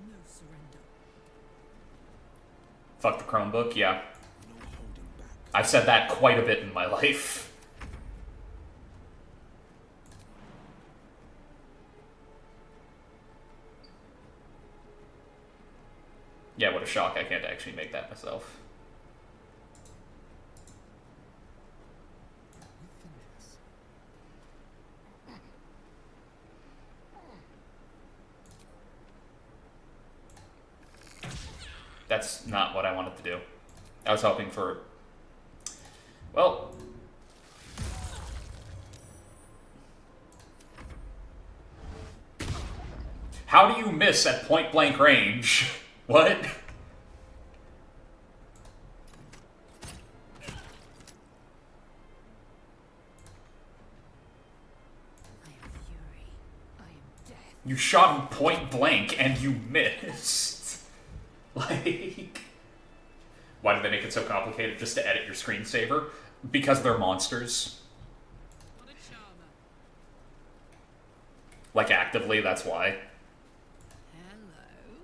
No surrender. Fuck the Chromebook, yeah. No holding back. I've said that quite a bit in my life. Yeah, what a shock, I can't actually make that myself. That's not what I wanted to do. I was hoping for... Well... How do you miss at point-blank range? What? I am fury. I am death. You shot him point-blank and you missed. Like... Why did they make it so complicated just to edit your screensaver? Because they're monsters. What a charmer. Like, actively, that's why. Hello.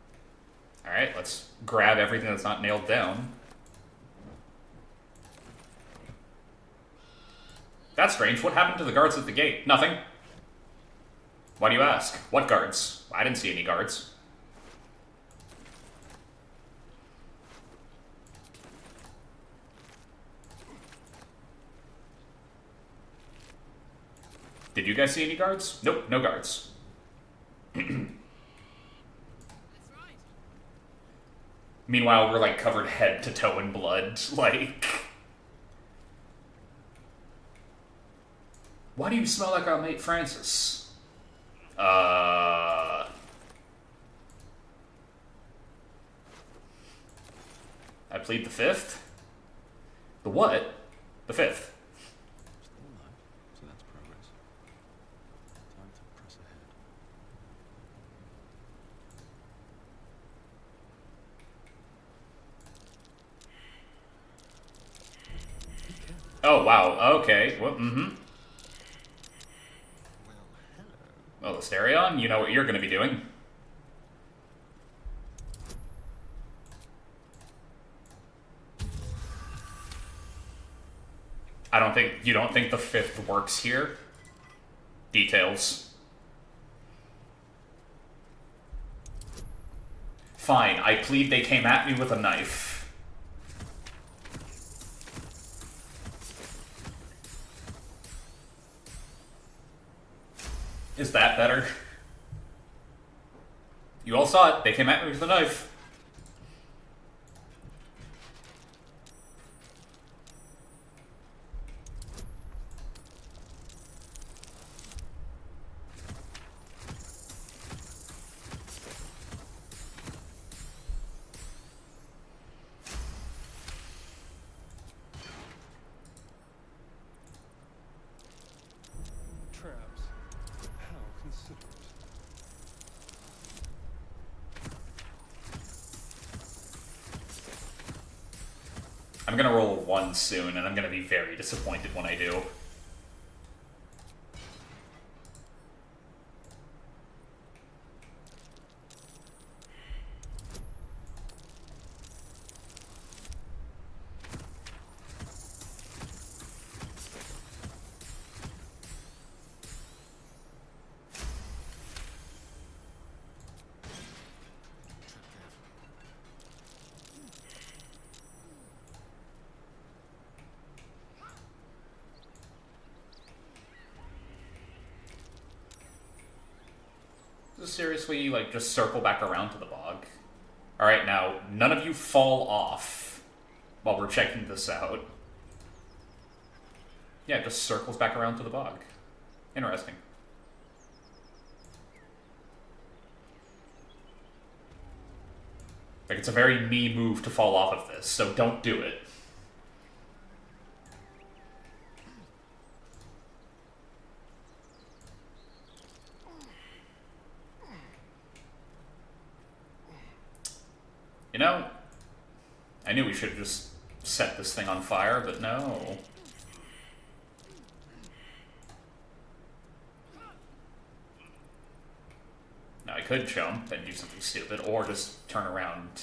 Alright, let's grab everything that's not nailed down. That's strange. What happened to the guards at the gate? Nothing. Why do you ask? What guards? I didn't see any guards. Did you guys see any guards? Nope, no guards. That's right. Meanwhile, we're like covered head to toe in blood. Like... Why do you smell like our mate Francis? I plead the fifth? The what? The fifth. Still alive, so that's progress. Time to press ahead. Oh, wow. Okay. Well, mm-hmm. Well, hello. Well, Asterion, you know what you're going to be doing. You don't think the fifth works here? Details. Fine, I plead they came at me with a knife. Is that better? You all saw it, they came at me with a knife. Traps. How considerate. I'm gonna roll a 1 soon, and I'm gonna be very disappointed when I do. Seriously, like, just circle back around to the bog. Alright, now, none of you fall off while we're checking this out. Yeah, it just circles back around to the bog. Interesting. Like, it's a very me move to fall off of this, so don't do it. You know, I knew we should have just set this thing on fire, but no. Now, I could jump and do something stupid, or just turn around.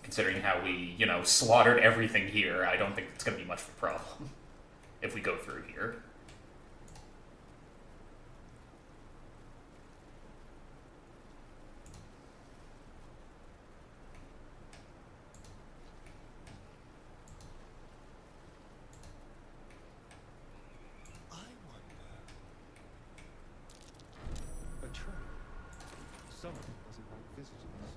Considering how we, you know, slaughtered everything here, I don't think it's going to be much of a problem if we go through here. I wonder. A train. Someone doesn't like visitors.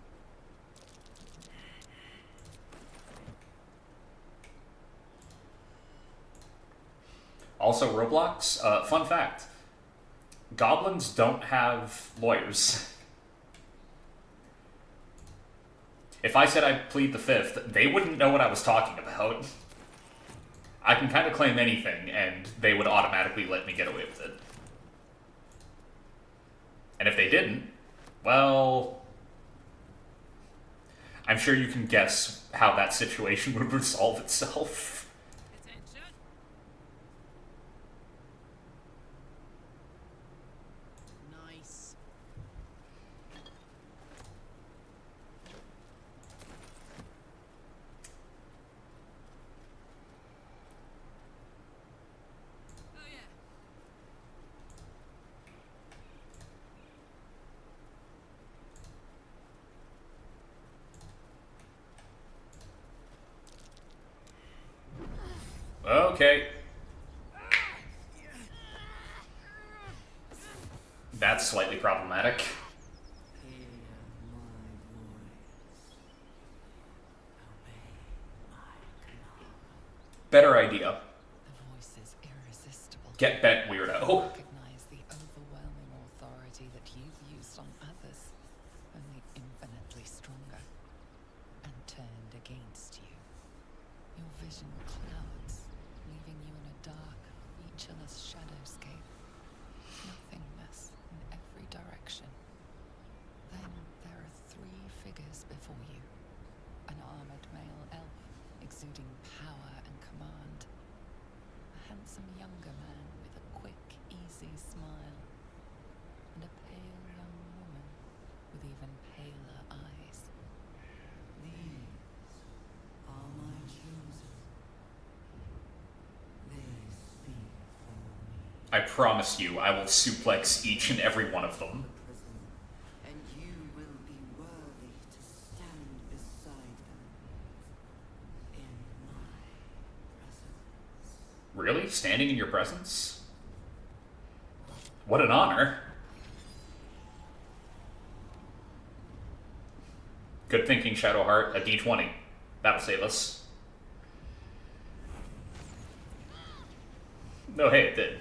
Also, Roblox, fun fact, goblins don't have lawyers. If I said I plead the fifth, they wouldn't know what I was talking about. I can kind of claim anything, and they would automatically let me get away with it. And if they didn't, well, I'm sure you can guess how that situation would resolve itself. Nice. Oh yeah. Okay. That's slightly problematic. Hear my voice. Obey my command. Better idea. The voice is irresistible. Get bent, weirdo. Recognize the overwhelming authority that you've used on others, only infinitely stronger, and turned against you. Your vision clouds, leaving you in a dark, featureless shadowscape. Nothingness in every direction. Then there are three figures before you. An armored male elf, exuding power and command. A handsome younger man with a quick, easy smile. And a pale young woman with even paler eyes. These are my chosen. They speak for me. I promise you, I will suplex each and every one of them. Prison, and you will be worthy to stand beside them in my presence. Really? Standing in your presence? What an honor. Good thinking, Shadowheart. A d20. That'll save us. No, hey, it did.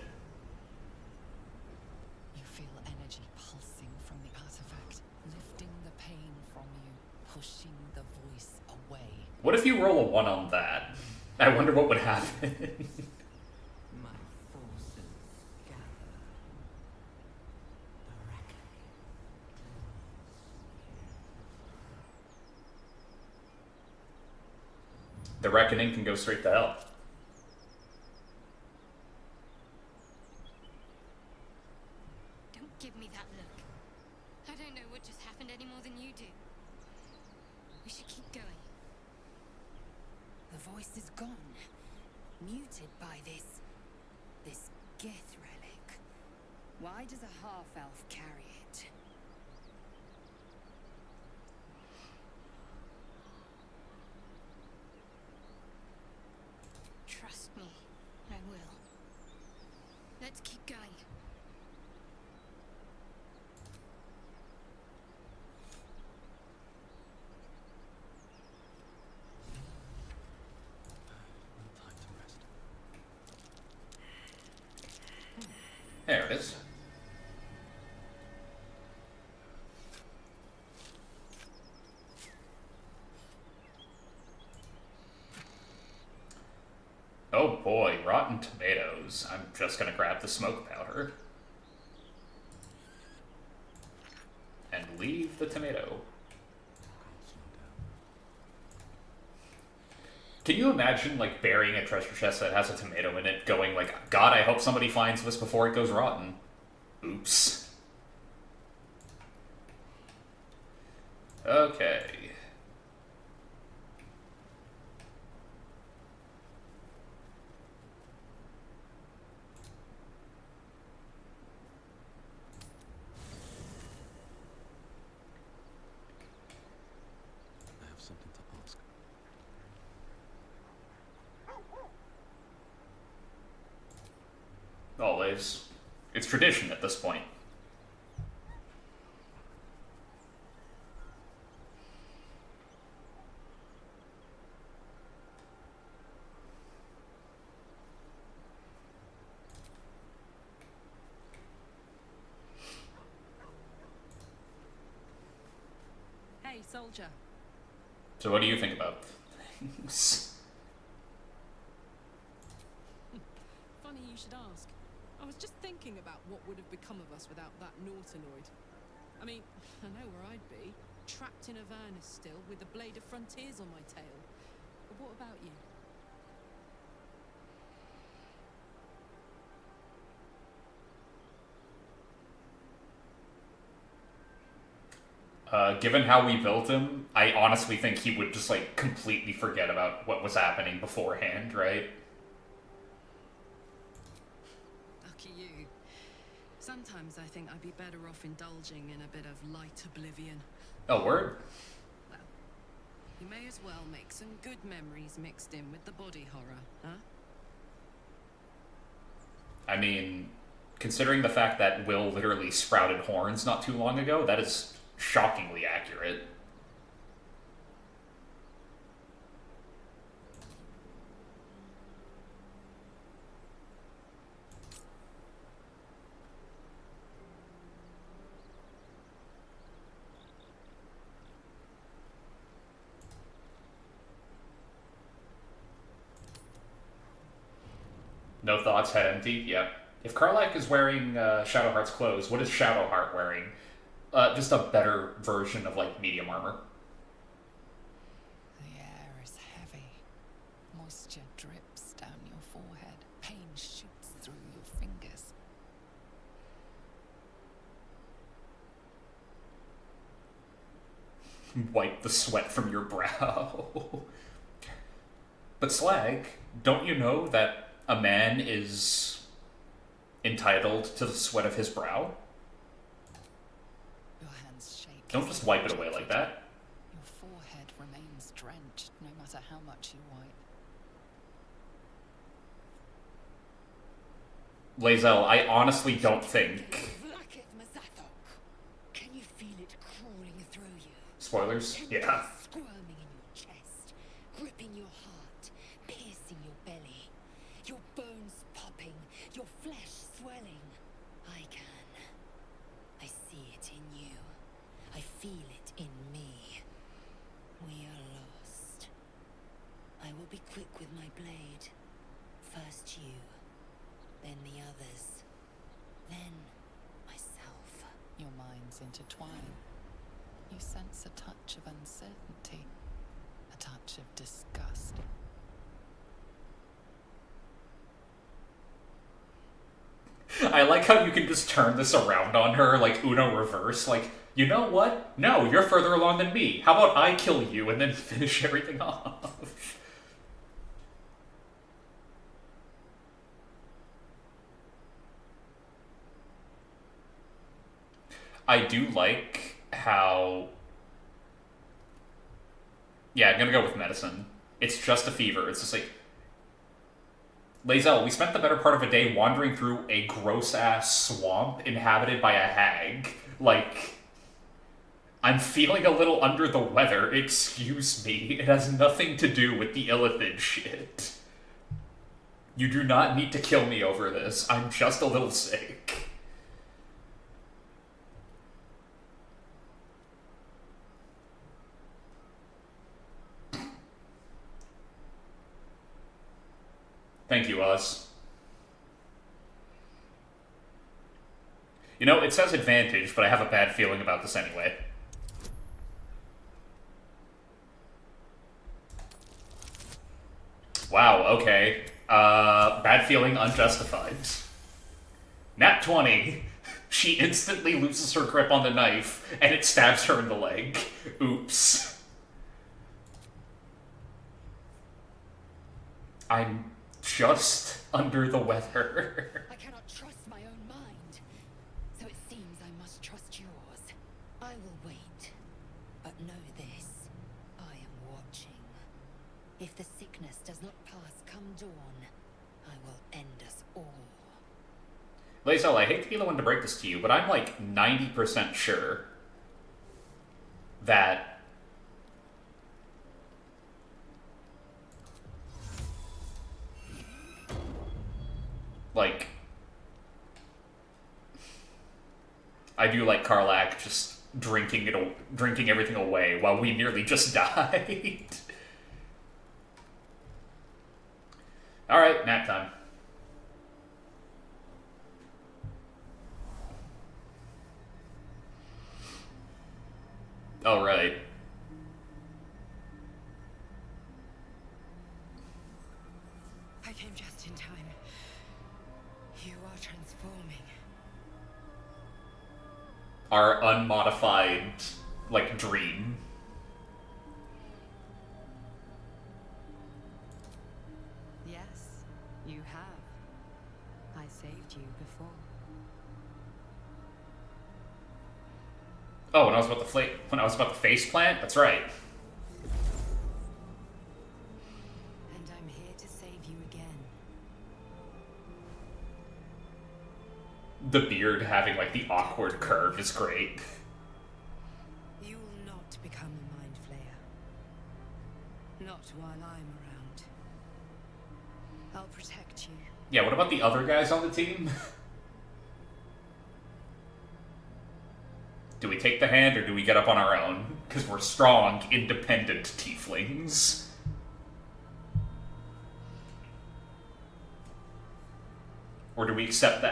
You feel energy pulsing from the artifact, lifting the pain from you, pushing the voice away. What if you roll a 1 on that? I wonder what would happen. My forces gather. The reckoning. The Reckoning can go straight to hell. Don't give me that look. I don't know what just happened any more than you do. We should keep going. The voice is gone. Muted by this Gith relic. Why does a half-elf carry it? Trust me, I will. Let's keep going. it is. Oh boy, rotten tomatoes. I'm just gonna grab the smoke powder. And leave the tomato. Can you imagine, like, burying a treasure chest that has a tomato in it, going like, God, I hope somebody finds this before it goes rotten. Oops. Okay. I have something to ask. Always. It's tradition at this point. Hey, soldier. So what do you think about things? Funny you should ask. I was just thinking about what would have become of us without that Nautinoid. I mean, I know where I'd be. Trapped in Avernus still, with the Blade of Frontiers on my tail. But what about you? Given how we built him, I honestly think he would just, like, completely forget about what was happening beforehand, right? Lucky you. Sometimes I think I'd be better off indulging in a bit of light oblivion. Oh, word? Well, you may as well make some good memories mixed in with the body horror, huh? I mean, considering the fact that Will literally sprouted horns not too long ago, that is shockingly accurate. No thoughts, head empty? Yep. If Karlach is wearing Shadowheart's clothes, what is Shadowheart wearing? Just a better version of, like, medium armor. The air is heavy. Moisture drips down your forehead. Pain shoots through your fingers. Wipe the sweat from your brow. But Slag, don't you know that a man is entitled to the sweat of his brow? Your hands shake. Don't just wipe it away like that. Your forehead remains drenched no matter how much you wipe. Lae'zel, I honestly don't think... Can you feel it crawling through you? Spoilers? Can you Yeah. feel it squirming in your chest, gripping your heart, piercing your belly, your bones popping, your flesh swelling? I can. I see it in you. I feel it in me. We are lost. I will be quick with my blade. First you, then the others, then myself. Your minds intertwine. You sense a touch of uncertainty, a touch of disgust. I like how you can just turn this around on her, like Uno reverse, like, you know what? No, you're further along than me. How about I kill you and then finish everything off? I do like how... Yeah, I'm gonna go with medicine. It's just a fever. It's just like... Lae'zel, we spent the better part of a day wandering through a gross-ass swamp inhabited by a hag. Like... I'm feeling a little under the weather, excuse me. It has nothing to do with the Illithid shit. You do not need to kill me over this. I'm just a little sick. Thank you, Oz. You know, it says advantage, but I have a bad feeling about this anyway. Wow, okay. Bad feeling unjustified. Nat 20. She instantly loses her grip on the knife, and it stabs her in the leg. Oops. I'm just under the weather. I cannot trust my own mind, so it seems I must trust yours. I will wait, but know this. I am watching. If the sickness does not pass come dawn, I will end us all. Lazel, I hate to be the one to break this to you, but I'm like 90% sure that like I do like Karlach just drinking everything away while we nearly just died. All right, nap time. All right. I came just in time. You are transforming. Our unmodified, like, dream. Yes, you have. I saved you before. Oh, when I was about to face plant? That's right. And I'm here to save you again. The beard having, like, the awkward curve is great. You will not become a mind flayer. Not while I'm around. I'll protect you. Yeah, what about the other guys on the team? Do we take the hand or do we get up on our own? Because we're strong, independent tieflings. Or do we accept the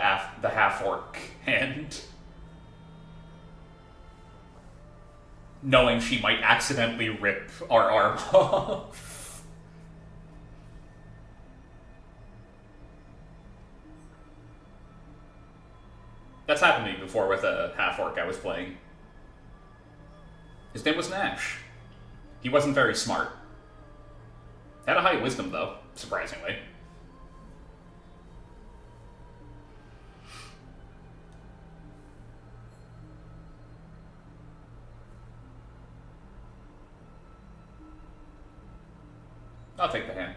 half-orc hand? Knowing she might accidentally rip our arm off. That's happened to me before with a half-orc I was playing. His name was Nash. He wasn't very smart. Had a high wisdom, though, surprisingly. I'll take the hand.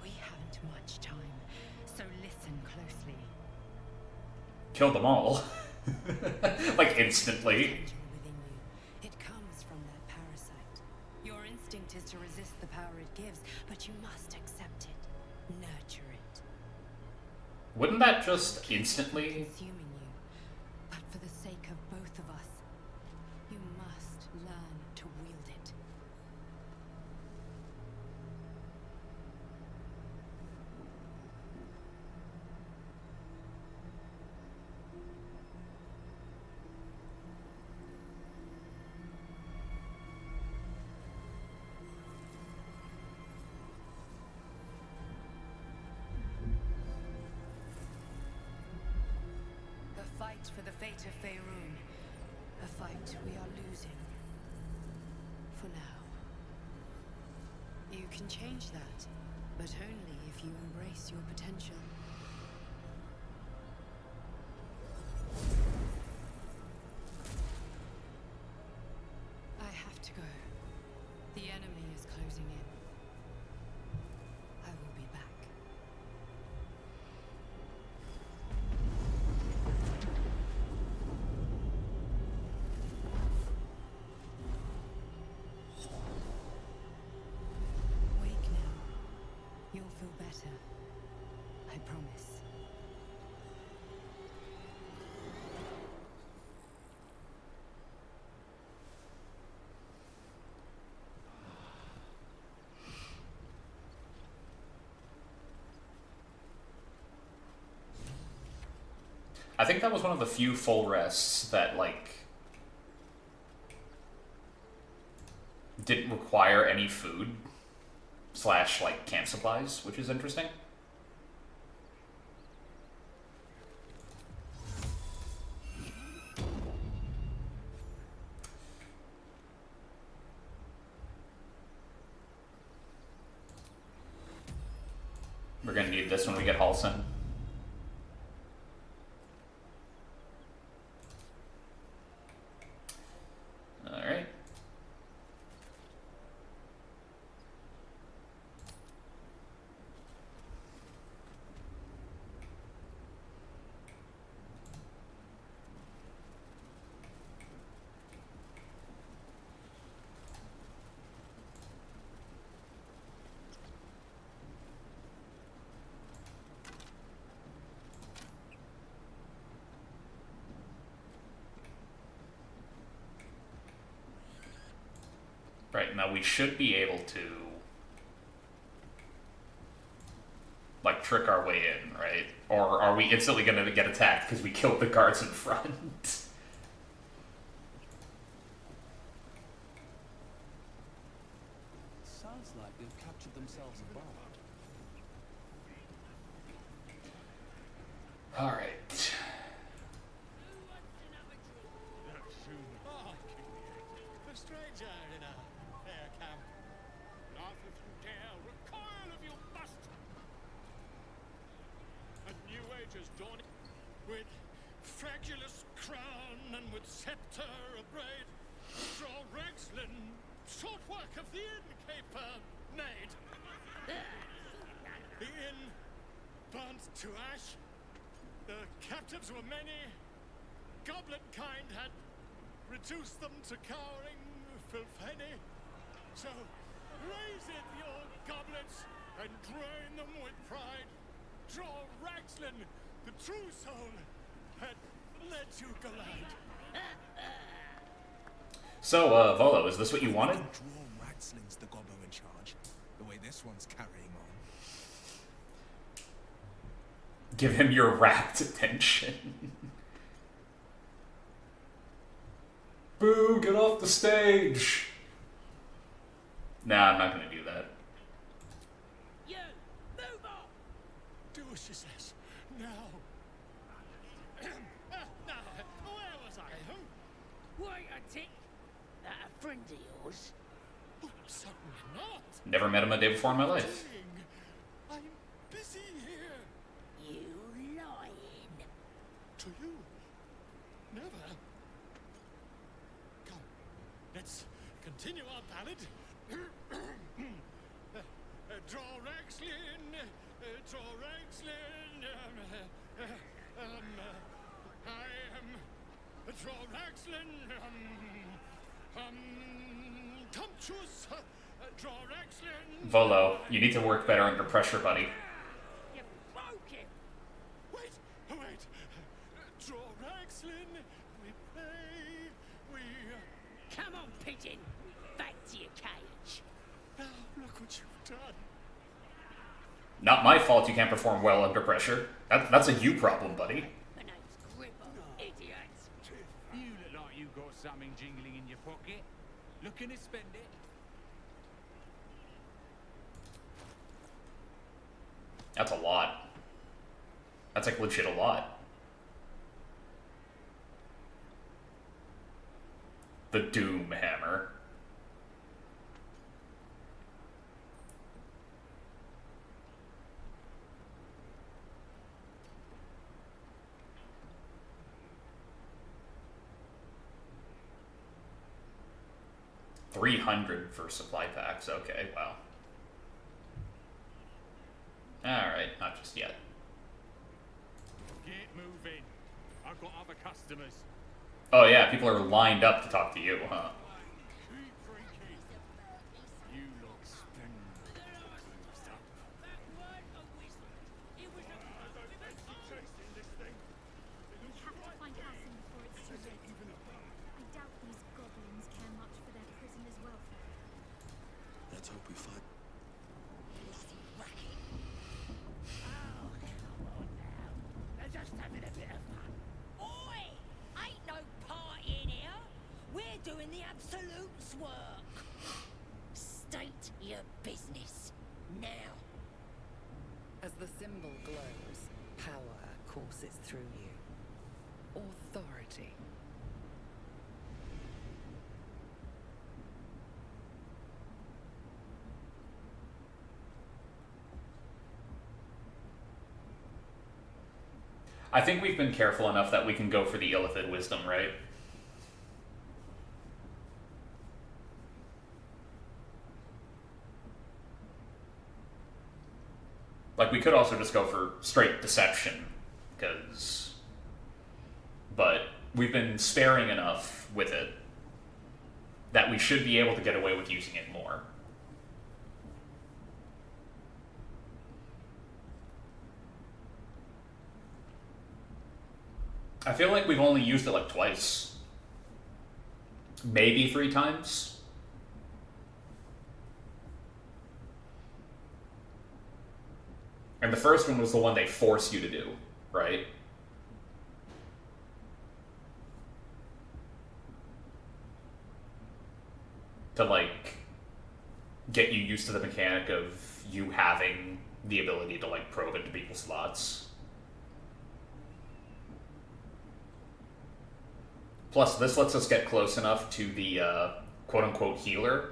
We haven't much time, so listen closely. Kill them all. Like, instantly. Potential within you. It comes from that parasite. Your instinct is to resist the power it gives, but you must accept it. Nurture it. Wouldn't that just instantly... Consuming you. But for the sake of both of us, you must learn to wield it. The fight for the fate of Faerun. A fight we are losing. For now. You can change that, but only if you embrace your potential. I have to go. The enemy is closing in. I will be back. Wake now. You'll feel better. I promise. I think that was one of the few full rests that, like, didn't require any food slash, like, camp supplies, which is interesting. We're gonna need this when we get Halson. Alright. Right, now we should be able to, like, trick our way in, right? Or are we instantly going to get attacked because we killed the guards in front? Sounds like they've captured themselves a bard. Alright. The stranger in a fair camp. Laugh if you dare, recoil if you must. A new age is dawning, with fragulous crown and with scepter abraid. Draw Rexlin, short work of the innkeeper made. The inn burnt to ash. The captives were many. Goblin kind had reduced them to cowering filtheny. So raise it, your goblets, and drain them with pride. Draw Raxlin, the true soul, and let you glide. So, Volo, is this what you wanted? Draw Raxlin's the gobbo in charge, the way this one's carrying on. Give him your rapt attention. Boo, get off the stage! Nah, I'm not gonna do that. You, move on! Do as she says, now. Now, where was I, huh? Wait a tick. That a friend of yours? Oh, certainly not. Never met him a day before in my life. I'm busy here. You lying. To you? Never. Come, let's continue our ballad. Draw Raxlin, draw Raxlin. I am draw Raxlin. Tumptuous. Draw Raxlin. Volo, you need to work better under pressure, buddy. You broke him. Wait. Draw Raxlin. We play. We. Come on, pigeon. Back to your cage. Now look what you've done. Not my fault you can't perform well under pressure. That's a you problem, buddy. My name's Gripper, idiot. You look like you got something jingling in your pocket. Looking to spend it? That's a lot. That's like legit a lot. The Doom Hammer. $300 for supply packs. Okay, wow. Alright, not just yet. Get moving. I've got other customers. Oh yeah, people are lined up to talk to you, huh? Keep drinking. You look splendid. We have to find Halcyon before it's too late. I doubt these goblins care much for their prisoners' welfare. Let's hope we find. Oh, come on now. They're just having a bit of fun. courses through you. Authority. I think we've been careful enough that we can go for the Illithid Wisdom, right? Like, we could also just go for straight Deception, because... But we've been sparing enough with it that we should be able to get away with using it more. I feel like we've only used it like twice. Maybe 3 times. And the first one was the one they force you to do, right? To, like, get you used to the mechanic of you having the ability to, like, probe into people's slots. Plus, this lets us get close enough to the quote-unquote healer,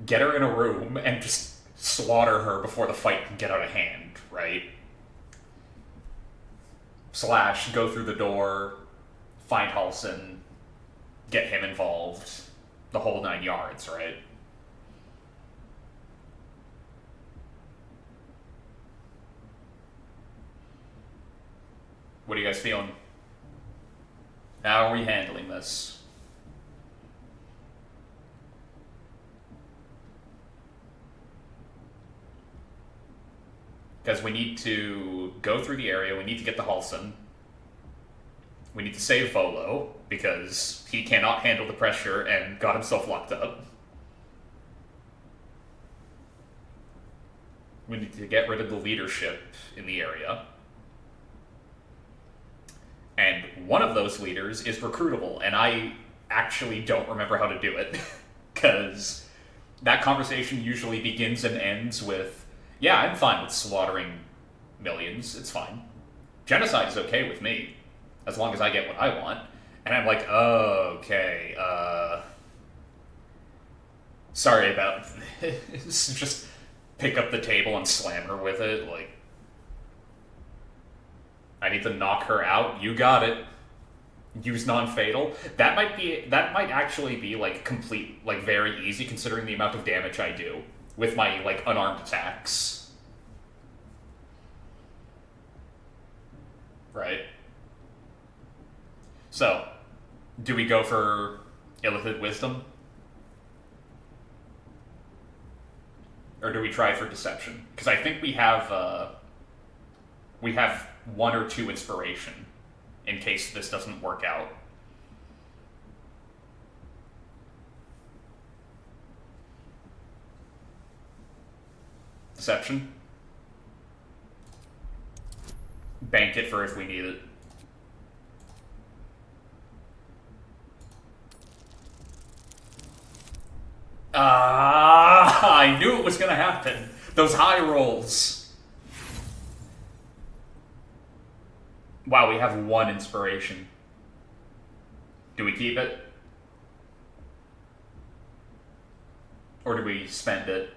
get her in a room, and just slaughter her before the fight can get out of hand, right? Slash, go through the door, find Halsin, get him involved, the whole 9 yards, right? What are you guys feeling? How are we handling this? Because we need to go through the area, we need to get the Halsin. We need to save Volo, because he cannot handle the pressure and got himself locked up. We need to get rid of the leadership in the area. And one of those leaders is recruitable, and I actually don't remember how to do it. Because that conversation usually begins and ends with, yeah, I'm fine with slaughtering millions, it's fine. Genocide is okay with me, as long as I get what I want. And I'm like, oh, okay, sorry about this. Just pick up the table and slam her with it, like, I need to knock her out. You got it. Use non-fatal. That might actually be, like, complete, like, very easy considering the amount of damage I do with my, like, unarmed attacks. Right? So, do we go for Illithid Wisdom? Or do we try for Deception? Because I think we have 1 or 2 inspiration in case this doesn't work out. Deception. Bank it for if we need it. I knew it was gonna happen. Those high rolls. Wow, we have 1 inspiration. Do we keep it? Or do we spend it?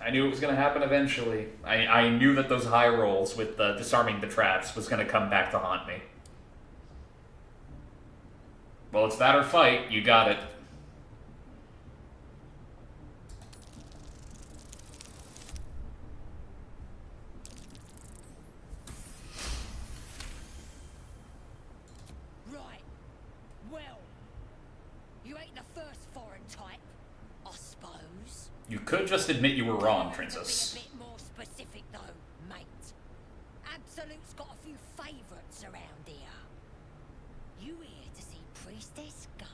I knew it was going to happen eventually. I knew that those high rolls with disarming the traps was going to come back to haunt me. Well, it's that or fight. You got it. Right. Well, you ain't the first foreign type, I suppose. You could just admit you were wrong, Be a Princess. bit more specific, though, mate. Absolute's got a few favourites around here. You here to see Priestess Gut,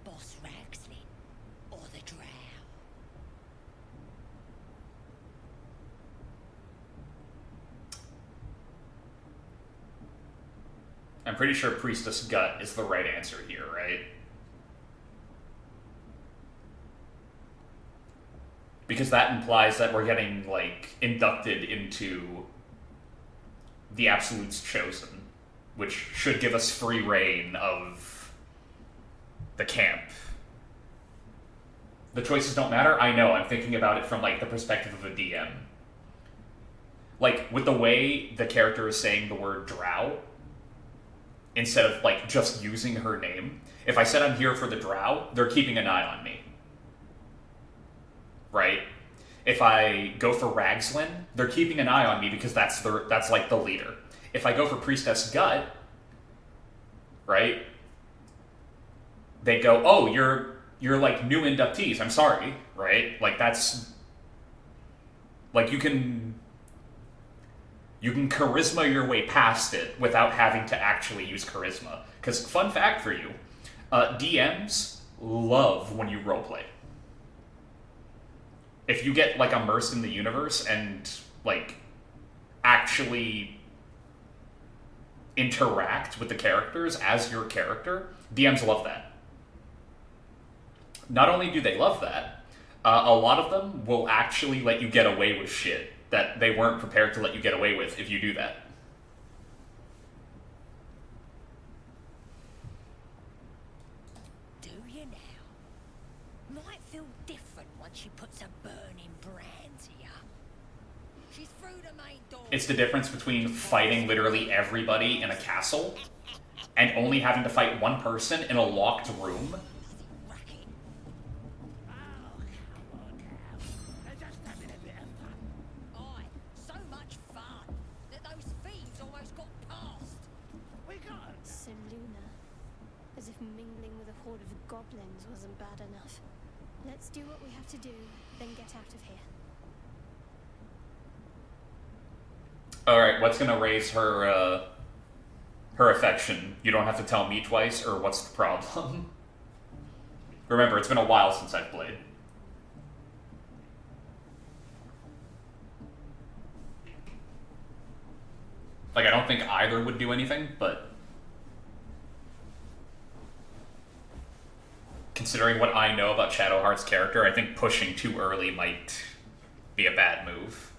Boss Ragslin, or the Drow? I'm pretty sure Priestess Gut is the right answer here, right? Because that implies that we're getting, like, inducted into the Absolute's Chosen, which should give us free reign of the camp. The choices don't matter? I know, I'm thinking about it from, like, the perspective of a DM. Like, with the way the character is saying the word drow, instead of, like, just using her name, if I said I'm here for the drow, they're keeping an eye on me. Right? If I go for Ragslin, they're keeping an eye on me because that's like the leader. If I go for Priestess Gut, right? They go, oh, you're like new inductees. I'm sorry, right? Like that's like you can charisma your way past it without having to actually use charisma. Because fun fact for you, DMs love when you roleplay. If you get, like, immersed in the universe and, like, actually interact with the characters as your character, DMs love that. Not only do they love that, a lot of them will actually let you get away with shit that they weren't prepared to let you get away with if you do that. Do you now? Might feel different once she puts a burning brand here. She's through the main door. It's the difference between fighting literally everybody in a castle and only having to fight one person in a locked room. As if mingling with a horde of goblins wasn't bad enough. Let's do what we have to do, then get out of here. Alright, what's gonna raise her, her affection? You don't have to tell me twice, or what's the problem? Remember, it's been a while since I've played. Like, I don't think either would do anything, but considering what I know about Shadowheart's character, I think pushing too early might be a bad move.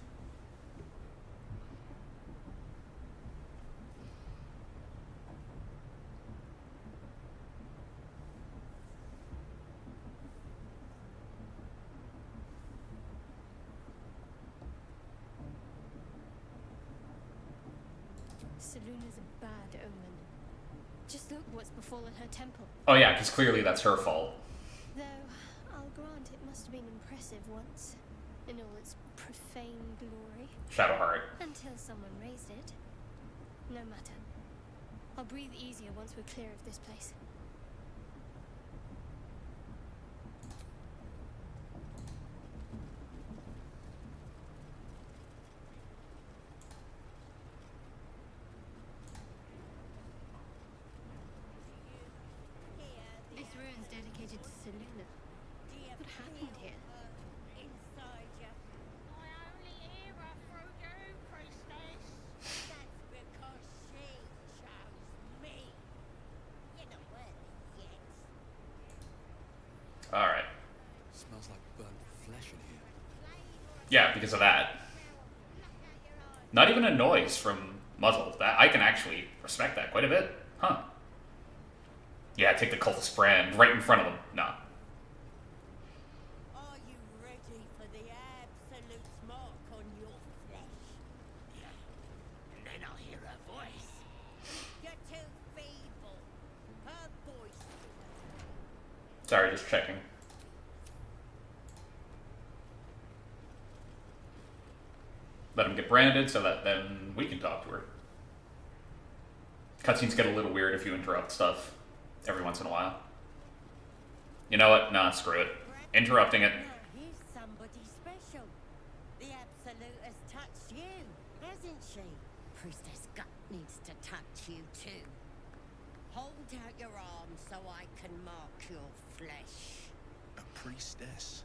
Seluna's a bad omen. Just look what's befallen her temple. Oh yeah, because clearly that's her fault. Though, I'll grant it must have been impressive once, in all its profane glory. Shadowheart. Until someone raised it. No matter. I'll breathe easier once we're clear of this place. This ruin's dedicated to Seluna. What happened here? Inside you. I only hear her through you, priestess. That's because she chose me. You're not worthy yet. Alright. Smells like burnt flesh in here. Yeah, because of that. Not even a noise from Muzzle. That I can actually respect that quite a bit. Huh. Yeah, take the cultist brand right in front of them. Nah. Are you ready for the Absolute's mark on your flesh? Yeah. And then I'll hear her voice. You're too feeble. Her voice. Sorry, just checking. Let him get branded so that then we can talk to her. Cutscenes get a little weird if you interrupt stuff every once in a while. You know what? Nah, screw it. Interrupting it. Here's somebody special. The Absolute has touched you, hasn't she? Priestess Gut needs to touch you too. Hold out your arm so I can mark your flesh. A priestess.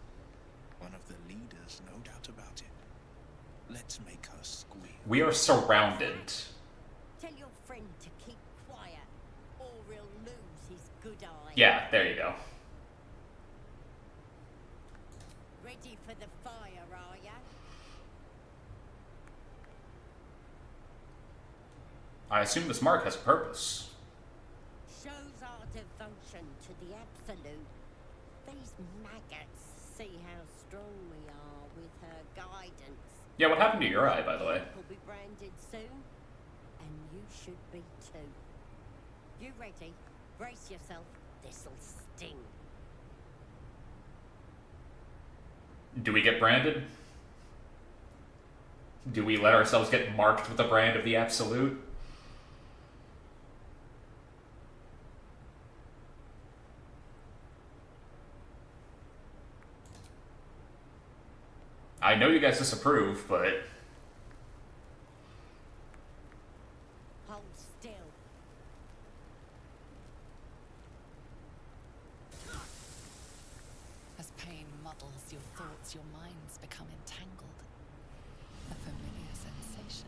One of the leaders, no doubt about it. Let's make her squeal. We are surrounded. Tell your friend to keep quiet, or he'll lose good eye. Yeah, there you go. Ready for the fire, are ya? I assume this mark has a purpose. Shows our devotion to the absolute. These maggots see how strong we are with her guidance. Yeah, what happened to your eye, by the way? Will be branded soon, and you should be too. You ready? Brace yourself. This'll sting. Do we get branded? Do we let ourselves get marked with the brand of the Absolute? I know you guys disapprove, but... Hold still. As pain muddles your thoughts, your minds become entangled. A familiar sensation.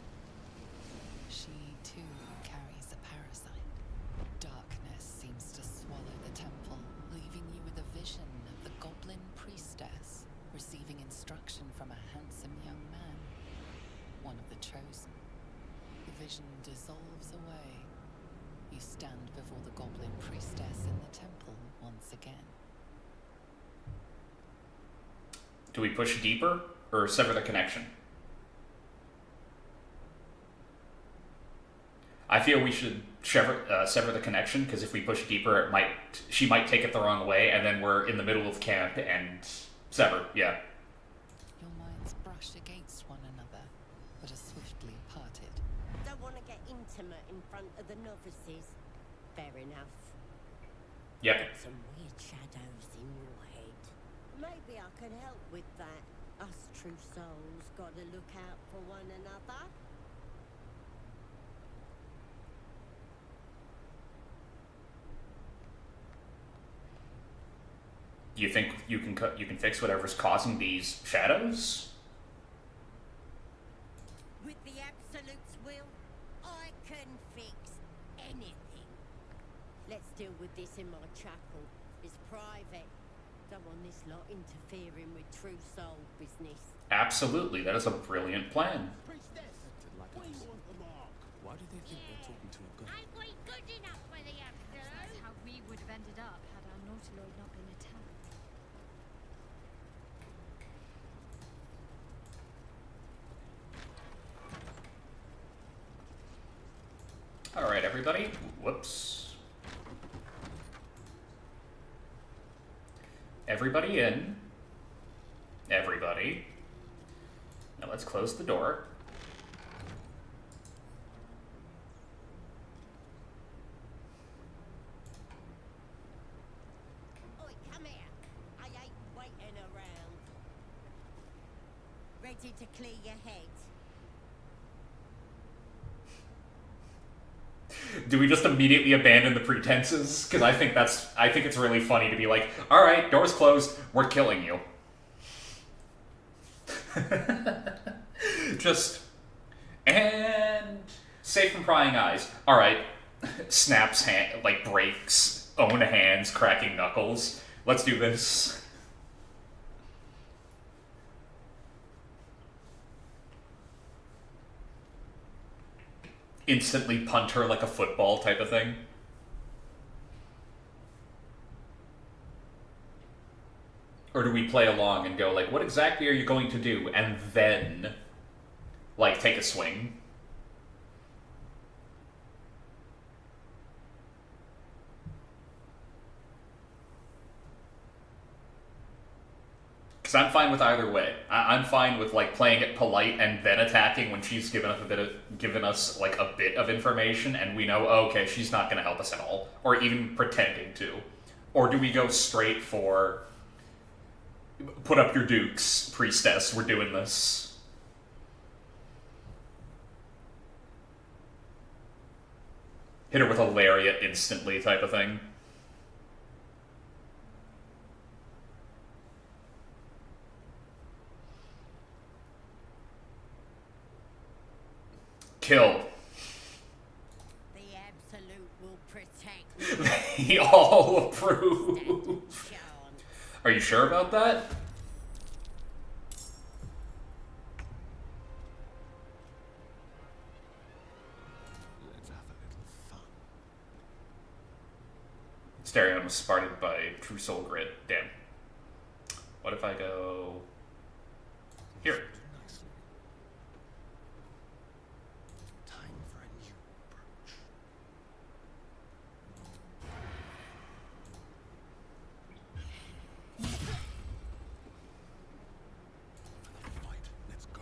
She, too, carries a parasite. Darkness seems to swallow the temple, leaving you with a vision of the Goblin priestess receiving instruction from a handsome young man, one of the chosen. The vision dissolves away. You stand before the Goblin priestess in the temple once again. Do we push deeper, or sever the connection? I feel we should sever the connection, because if we push deeper, she might take it the wrong way, and then we're in the middle of camp, and sever, yeah. Your minds brush against one another, but are swiftly parted. Don't want to get intimate in front of the novices. Fair enough. Yep. Got some weird shadows in your head. Maybe I can help with that. Us true souls gotta look out for one another. You think you can fix whatever's causing these shadows? With the Absolute's will, I can fix anything. Let's deal with this in my chapel. It's private. Don't want this lot interfering with true soul business. Absolutely, that is a brilliant plan. Why do they think they're talking to a god? Ain't we good enough for the Absolute? That's how we would have ended up had our Nautiloid not been attacked. Alright, everybody. Whoops. Everybody in. Everybody. Now let's close the door. Oi, come here. I ain't waiting around. Ready to clear your head? Do we just immediately abandon the pretenses? Because I think it's really funny to be like, alright, door's closed, we're killing you. Just, and safe from prying eyes. Alright, snaps hand, like breaks own hands, cracking knuckles. Let's do this. Instantly punt her like a football type of thing. Or do we play along and go like, what exactly are you going to do? And then, like, take a swing? Because I'm fine with either way. I'm fine with like playing it polite and then attacking when she's given us like a bit of information and we know, oh, okay, she's not going to help us at all, or even pretending to. Or do we go straight for put up your dukes, priestess, we're doing this? Hit her with a lariat instantly type of thing. Kill. The Absolute will protect They all approve. Are you sure about that? was sparred by true soul grit. Damn. What if I go here? Time for a new approach. Another fight. Let's go.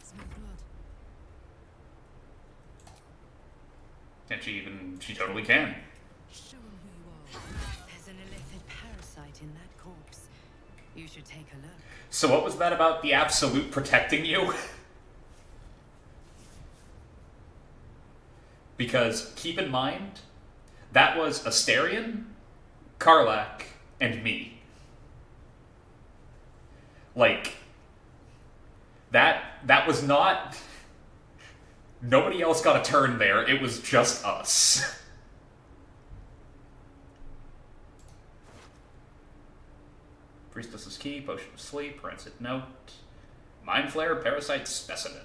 Smell blood. And she totally can. Show 'em who you are. There's an illithid parasite in that corpse. You should take a look. So what was that about the Absolute protecting you? Because keep in mind, that was Asterion, Karlach, and me. Like, that was not... Nobody else got a turn there, it was just us. Priestess's Key, Potion of Sleep, Rancid Note, Mind Flare, Parasite Specimen.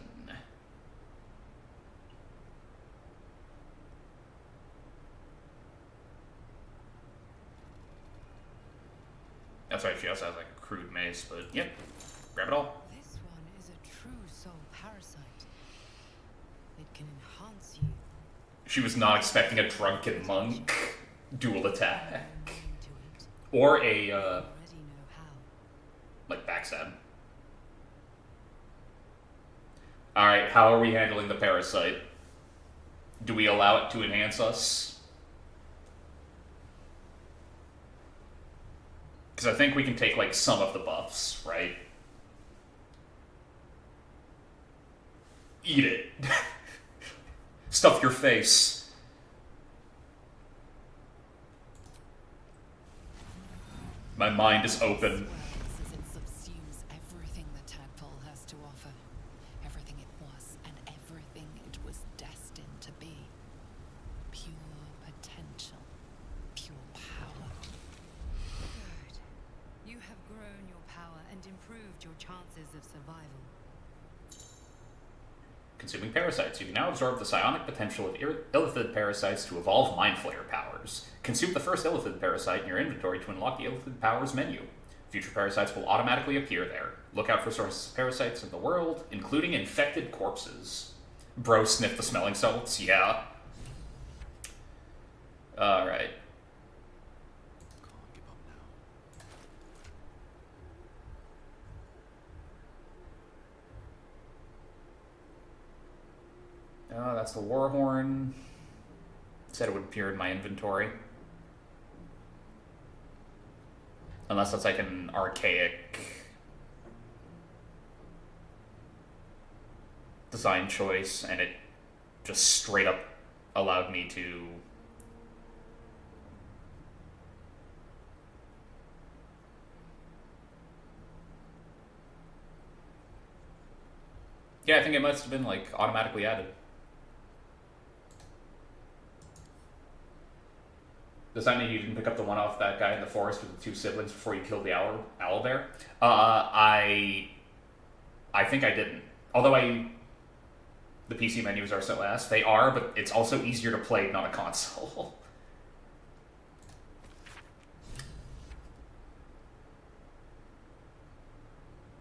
That's right, she also has like a crude mace, but yep, grab it all. This one is a true soul parasite. It can enhance you. She was not expecting a drunken monk dual attack. Into it. Or a, You already know how. like, backstab. Alright, how are we handling the parasite? Do we allow it to enhance us? Because I think we can take, like, some of the buffs, right? Eat it. Stuff your face. My mind is open. Swells as it subsumes everything the tadpole has to offer. Everything it was and everything it was destined to be. Pure potential. Pure power. Good. You have grown your power and improved your chances of survival. Consuming parasites. You can now absorb the psionic potential of illithid parasites to evolve Mind Flayer powers. Consume the first illithid parasite in your inventory to unlock the illithid powers menu. Future parasites will automatically appear there. Look out for sources of parasites in the world, including infected corpses. Bro sniff the smelling salts? Yeah. Alright. Can't give up now. That's the Warhorn. Said it would appear in my inventory. Unless that's like an archaic design choice and it just straight up allowed me to yeah, I think it must have been like automatically added. Does that mean you didn't pick up the one off that guy in the forest with the two siblings before you killed the owl bear? I think I didn't. Although the PC menus are so ass. They are, but it's also easier to play on a console.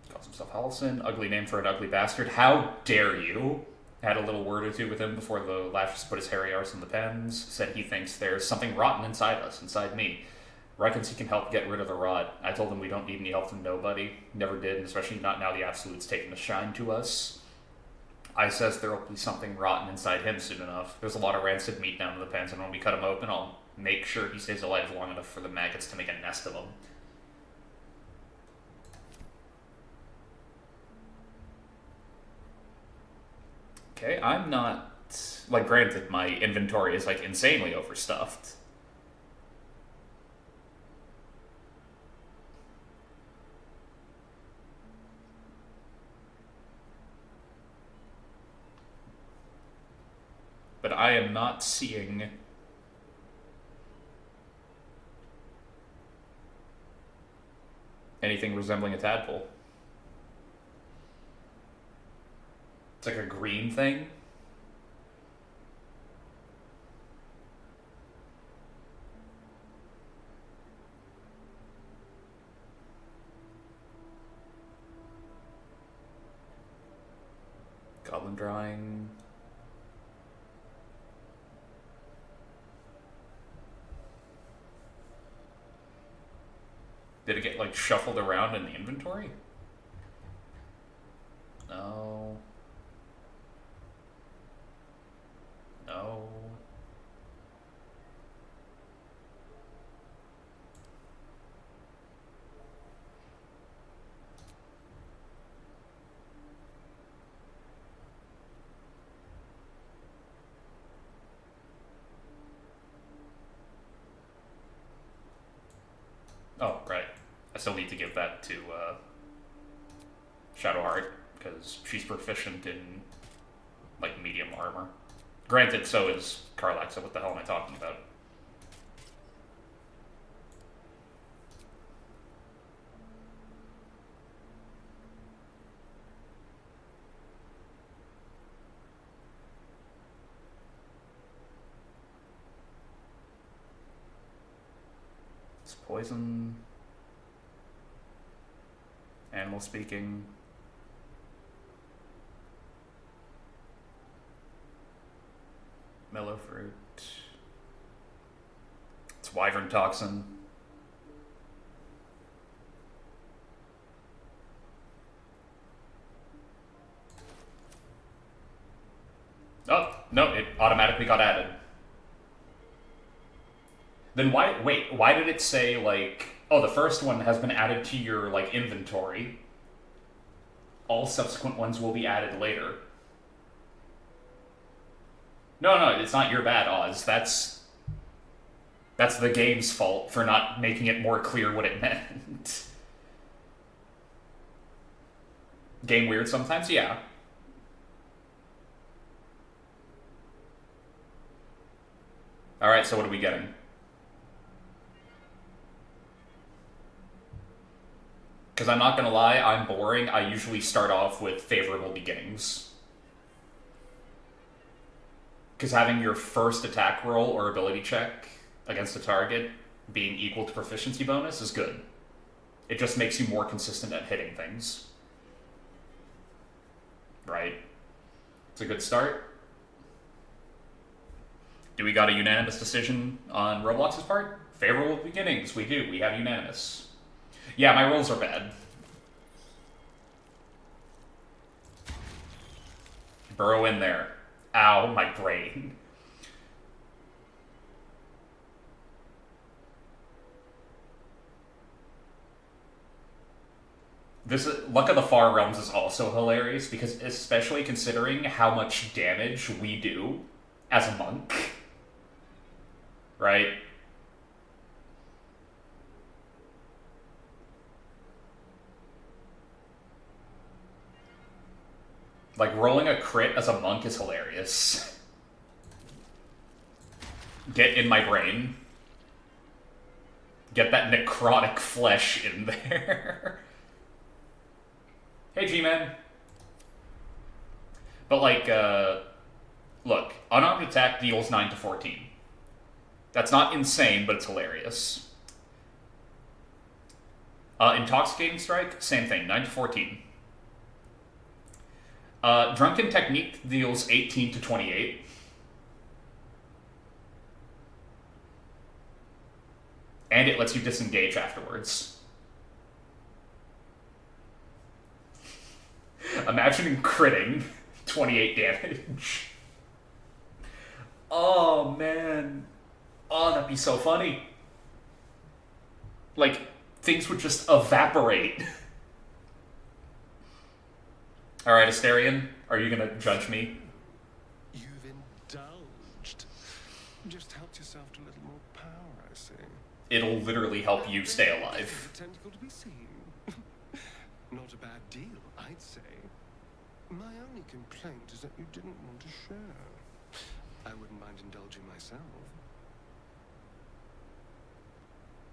Calls himself Hallison. Ugly name for an ugly bastard. How dare you? Had a little word or two with him before the Lashes put his hairy arse in the pens. Said he thinks there's something rotten inside us, inside me. Reckons he can help get rid of the rot. I told him we don't need any help from nobody. Never did, and especially not now the Absolute's taking the shine to us. I says there'll be something rotten inside him soon enough. There's a lot of rancid meat down in the pens, and when we cut him open, I'll make sure he stays alive long enough for the maggots to make a nest of him. Okay, I'm not... Like, granted, my inventory is, like, insanely overstuffed. But I am not seeing... anything resembling a tadpole. It's like a green thing. Goblin drawing. Did it get, like, shuffled around in the inventory? No. No. Oh, right. I still need to give that to Shadowheart, because she's proficient in, like, medium armor. Granted, so is Karlak, so what the hell am I talking about? It's poison. Animal speaking. Mellow fruit. It's wyvern toxin. Oh, no, it automatically got added. Then why did it say, like, oh, the first one has been added to your, like, inventory. All subsequent ones will be added later. No, it's not your bad, Oz. That's the game's fault for not making it more clear what it meant. Game weird sometimes? Yeah. Alright, so what are we getting? Because I'm not gonna lie, I'm boring. I usually start off with favorable beginnings. Because having your first attack roll or ability check against a target being equal to proficiency bonus is good. It just makes you more consistent at hitting things. Right? It's a good start. Do we got a unanimous decision on Roblox's part? Favorable beginnings, we do. We have unanimous. Yeah, my rolls are bad. Burrow in there. Ow, my brain. This Luck of the Far Realms is also hilarious, because especially considering how much damage we do as a monk. Right? Like, rolling a crit as a monk is hilarious. Get in my brain. Get that necrotic flesh in there. Hey, G-Man. But, like, look, unarmed attack deals 9 to 14. That's not insane, but it's hilarious. Intoxicating Strike, same thing, 9 to 14. Drunken Technique deals 18 to 28. And it lets you disengage afterwards. Imagine critting 28 damage. Oh, man. Oh, that'd be so funny. Like, things would just evaporate. Alright, Asterion, are you gonna judge me? You've indulged. Just helped yourself to a little more power, I see. It'll literally help you stay alive. Tentacle to be seen. Not a bad deal, I'd say. My only complaint is that you didn't want to share. I wouldn't mind indulging myself.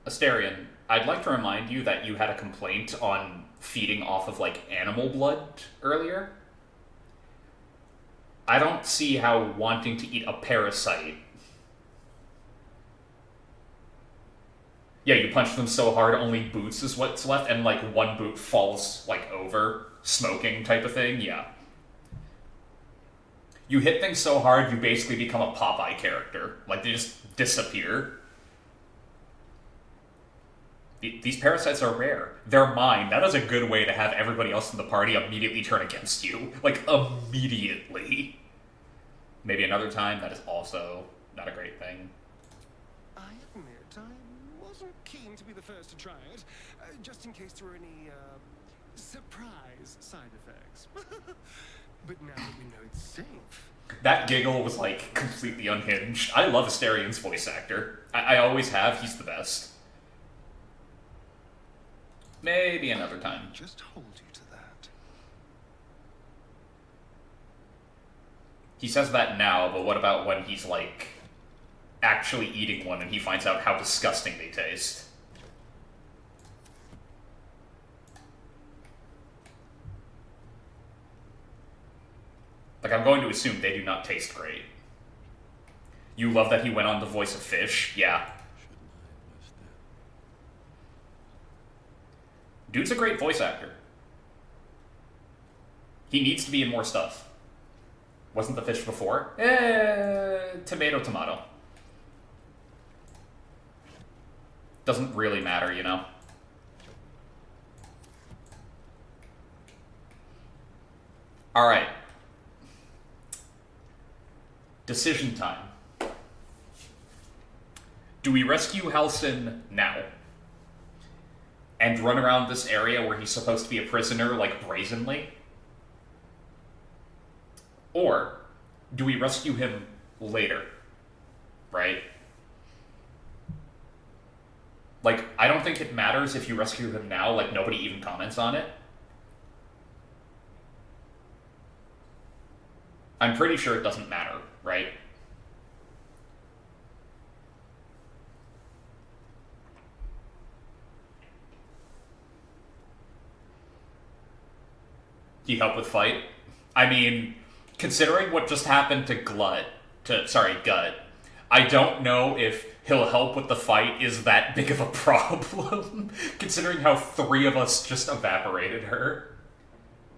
Asterion, I'd like to remind you that you had a complaint on feeding off of, like, animal blood earlier. I don't see how wanting to eat a parasite... Yeah, you punch them so hard, only boots is what's left, and, like, one boot falls, like, over, smoking type of thing, yeah. You hit things so hard, you basically become a Popeye character. Like, they just disappear. These parasites are rare. They're mine. That is a good way to have everybody else in the party immediately turn against you. Like, immediately. Maybe another time, that is also not a great thing. I admit, I wasn't keen to be the first to try it, just in case there were any, surprise side effects. But now that we know it's safe... That giggle was, like, completely unhinged. I love Asterion's voice actor. I always have. He's the best. Maybe another time. Just hold you to that. He says that now, but what about when he's, like, actually eating one and he finds out how disgusting they taste? Like, I'm going to assume they do not taste great. You love that he went on the voice of fish? Yeah. Dude's a great voice actor. He needs to be in more stuff. Wasn't the fish before? Tomato, tomato. Doesn't really matter, you know? Alright. Decision time. Do we rescue Halsin now? And run around this area where he's supposed to be a prisoner, like, brazenly? Or do we rescue him later? Right? Like, I don't think it matters if you rescue him now, like, nobody even comments on it. I'm pretty sure it doesn't matter, right? Do you help with fight? I mean, considering what just happened to Gut, I don't know if he'll help with the fight is that big of a problem, considering how 3 of us just evaporated her.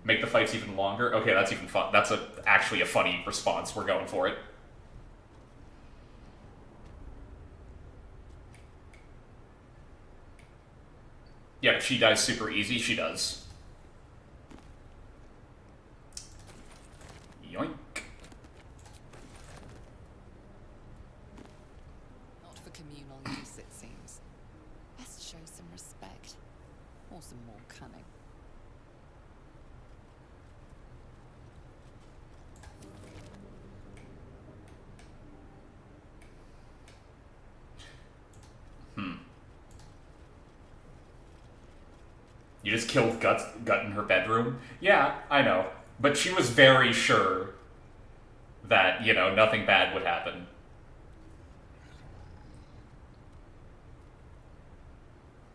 Make the fights even longer? Okay, that's even fun. That's actually a funny response. We're going for it. Yeah, she dies super easy. She does. Yoink. Not for communal use, it seems. Best show some respect. Or some more cunning. You just killed Gut in her bedroom? Yeah, I know. But she was very sure that, you know, nothing bad would happen.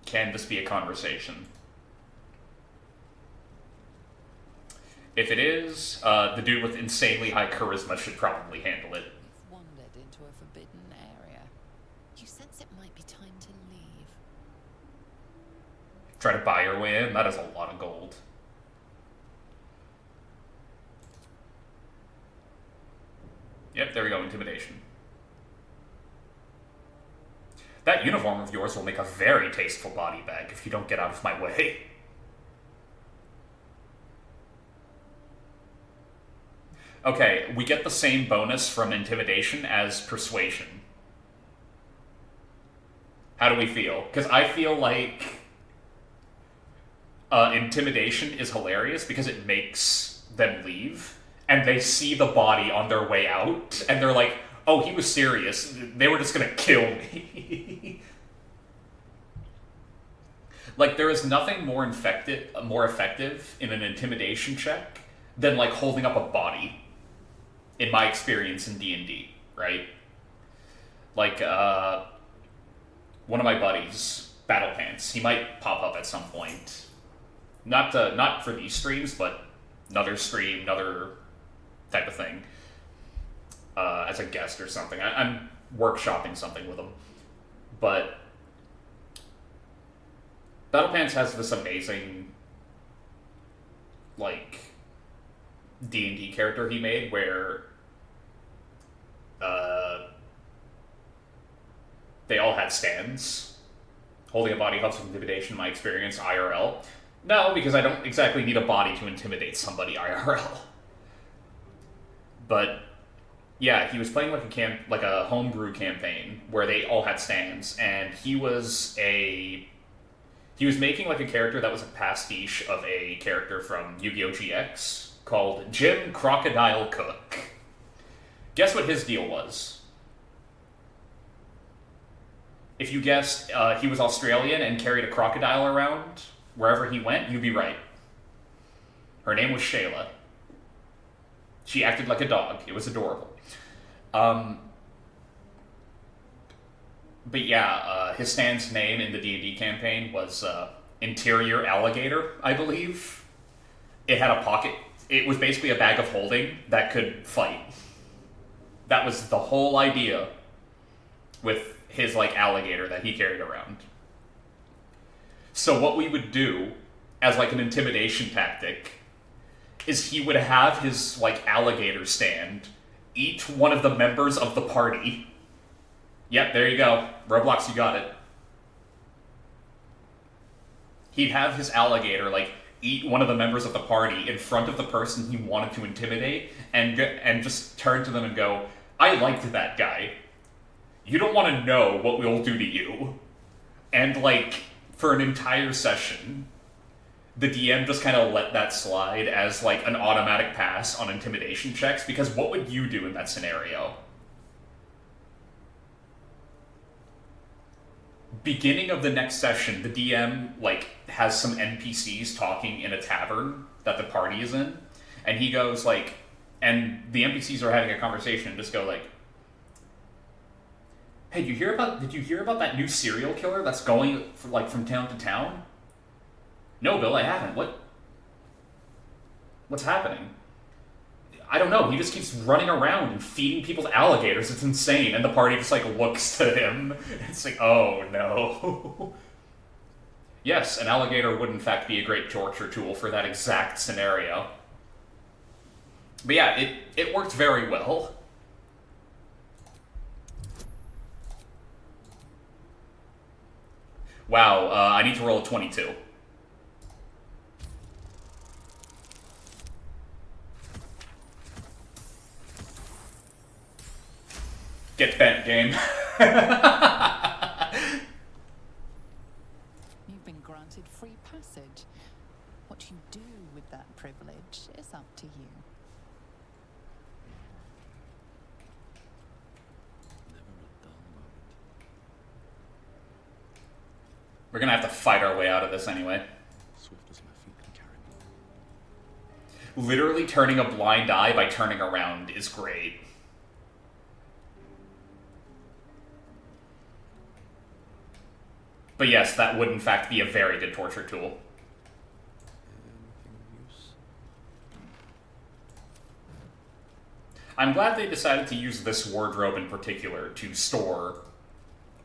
Can this be a conversation? If it is, the dude with insanely high charisma should probably handle it. You've wandered into a forbidden area. You sense it might be time to leave. Try to buy your way in? That is a lot of gold. Yep, there we go, intimidation. That uniform of yours will make a very tasteful body bag if you don't get out of my way. Okay, we get the same bonus from intimidation as persuasion. How do we feel? Because I feel like intimidation is hilarious because it makes them leave, and they see the body on their way out, and they're like, oh, he was serious. They were just gonna kill me. Like, there is nothing more effective in an intimidation check than, like, holding up a body, in my experience in D&D, right? Like, one of my buddies, Battle Pants. He might pop up at some point. Not for these streams, but another stream, another type of thing. As a guest or something. I'm workshopping something with him. But Battle Pants has this amazing, like, D&D character he made where they all had stands. Holding a body helps with intimidation, in my experience, IRL. No, because I don't exactly need a body to intimidate somebody IRL. But yeah, he was playing like a homebrew campaign where they all had stands, and he was making like a character that was a pastiche of a character from Yu-Gi-Oh! GX called Jim Crocodile Cook. Guess what his deal was? If you guessed he was Australian and carried a crocodile around wherever he went, you'd be right. Her name was Shayla. She acted like a dog. It was adorable. But yeah, his stand's name in the D&D campaign was Interior Alligator, I believe. It had a pocket. It was basically a bag of holding that could fight. That was the whole idea with his, like, alligator that he carried around. So what we would do as, like, an intimidation tactic is he would have his, like, alligator stand each one of the members of the party. Yep, there you go. Roblox, you got it. He'd have his alligator, like, eat one of the members of the party in front of the person he wanted to intimidate, and just turn to them and go, I liked that guy. You don't want to know what we'll do to you. And, like, for an entire session, the DM just kind of let that slide as, like, an automatic pass on intimidation checks, because what would you do in that scenario? Beginning of the next session, the DM, like, has some NPCs talking in a tavern that the party is in, and he goes, like, and the NPCs are having a conversation and just go, like, hey, did you hear about that new serial killer that's going, from town to town? No, Bill, I haven't. What's happening? I don't know. He just keeps running around and feeding people to alligators. It's insane. And the party just, like, looks to him. It's like, oh, no. Yes, an alligator would, in fact, be a great torture tool for that exact scenario. But yeah, it worked very well. Wow, I need to roll a 22. Get bent, game. You've been granted free passage. What you do with that privilege is up to you. Never a dull moment. We're gonna have to fight our way out of this anyway. Swift as my feet can carry me. Literally turning a blind eye by turning around is great. But yes, that would in fact be a very good torture tool. Anything of use? I'm glad they decided to use this wardrobe in particular to store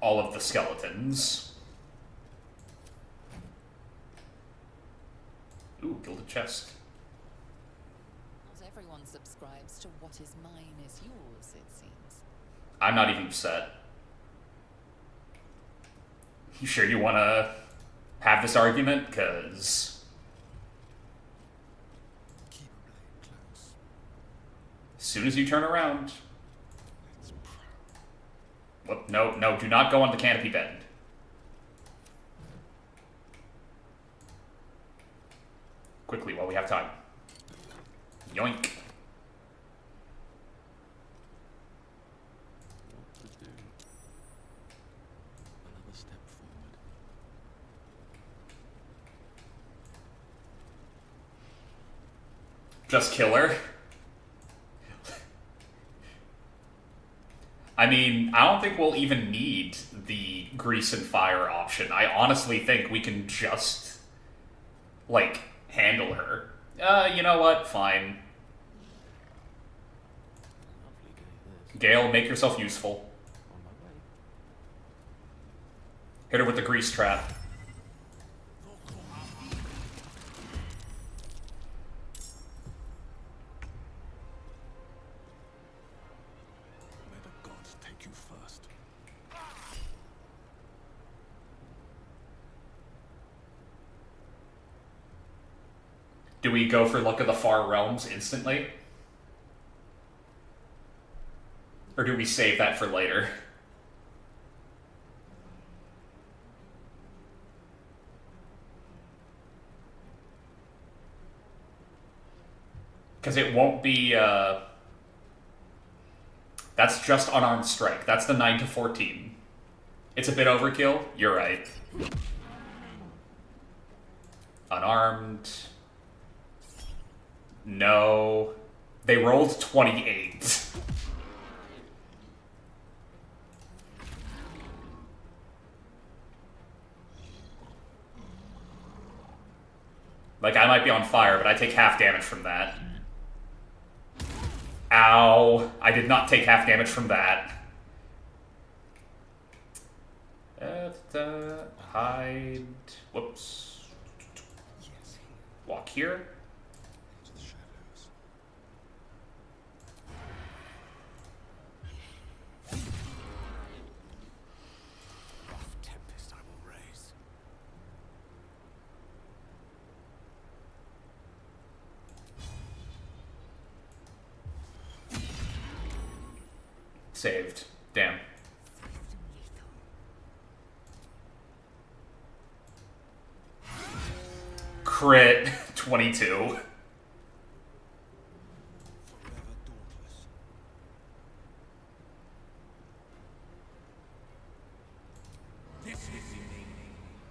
all of the skeletons. Ooh, gilded chest. Not everyone subscribes to what is mine is yours, it seems. I'm not even upset. You sure you want to have this argument? Because Keep a blade close. as soon as you turn around... Let's prowl. Whoop, no, do not go on the canopy bend. Quickly, while we have time. Yoink. What to do? Another step forward. Just kill her. I mean, I don't think we'll even need the grease and fire option. I honestly think we can just, like, handle her. You know what? Fine. Gale, make yourself useful. Hit her with the grease trap. May the gods take you first. Do we go for Look of the Far Realms instantly? Or do we save that for later? Because it won't be, that's just unarmed strike. That's the 9 to 14. It's a bit overkill. You're right. Unarmed. No. They rolled 28. Like, I might be on fire, but I take half damage from that. Ow. I did not take half damage from that. Hide. Whoops. Walk here. Tempest I will raise. Saved. Damn. Crit. 22.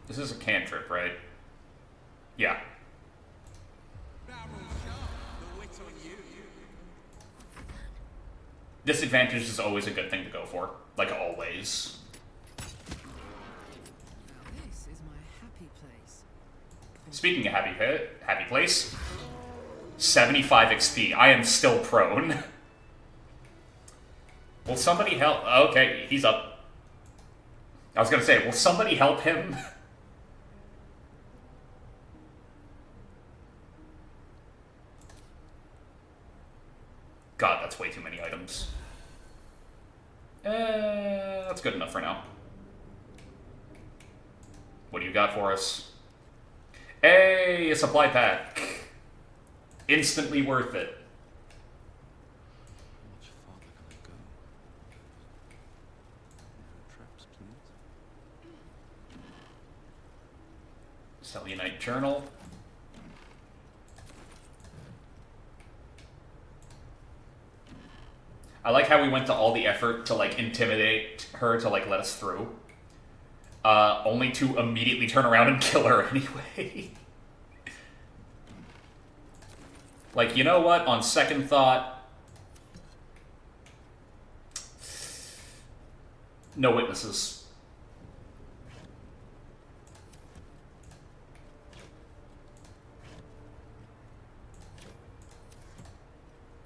This is a cantrip, right? Yeah. Disadvantage is always a good thing to go for. Like, always. This is my happy place. Speaking of happy place, 75 XP. I am still prone. Will somebody help? Okay, he's up. I was gonna say, will somebody help him? God, that's way too many items. That's good enough for now. What do you got for us? Hey, a supply pack. Instantly worth it. Much farther can I go? No traps, please. Selenite Journal. I like how we went to all the effort to, like, intimidate her to, like, let us through. Only to immediately turn around and kill her anyway. Like, you know what? On second thought... No witnesses.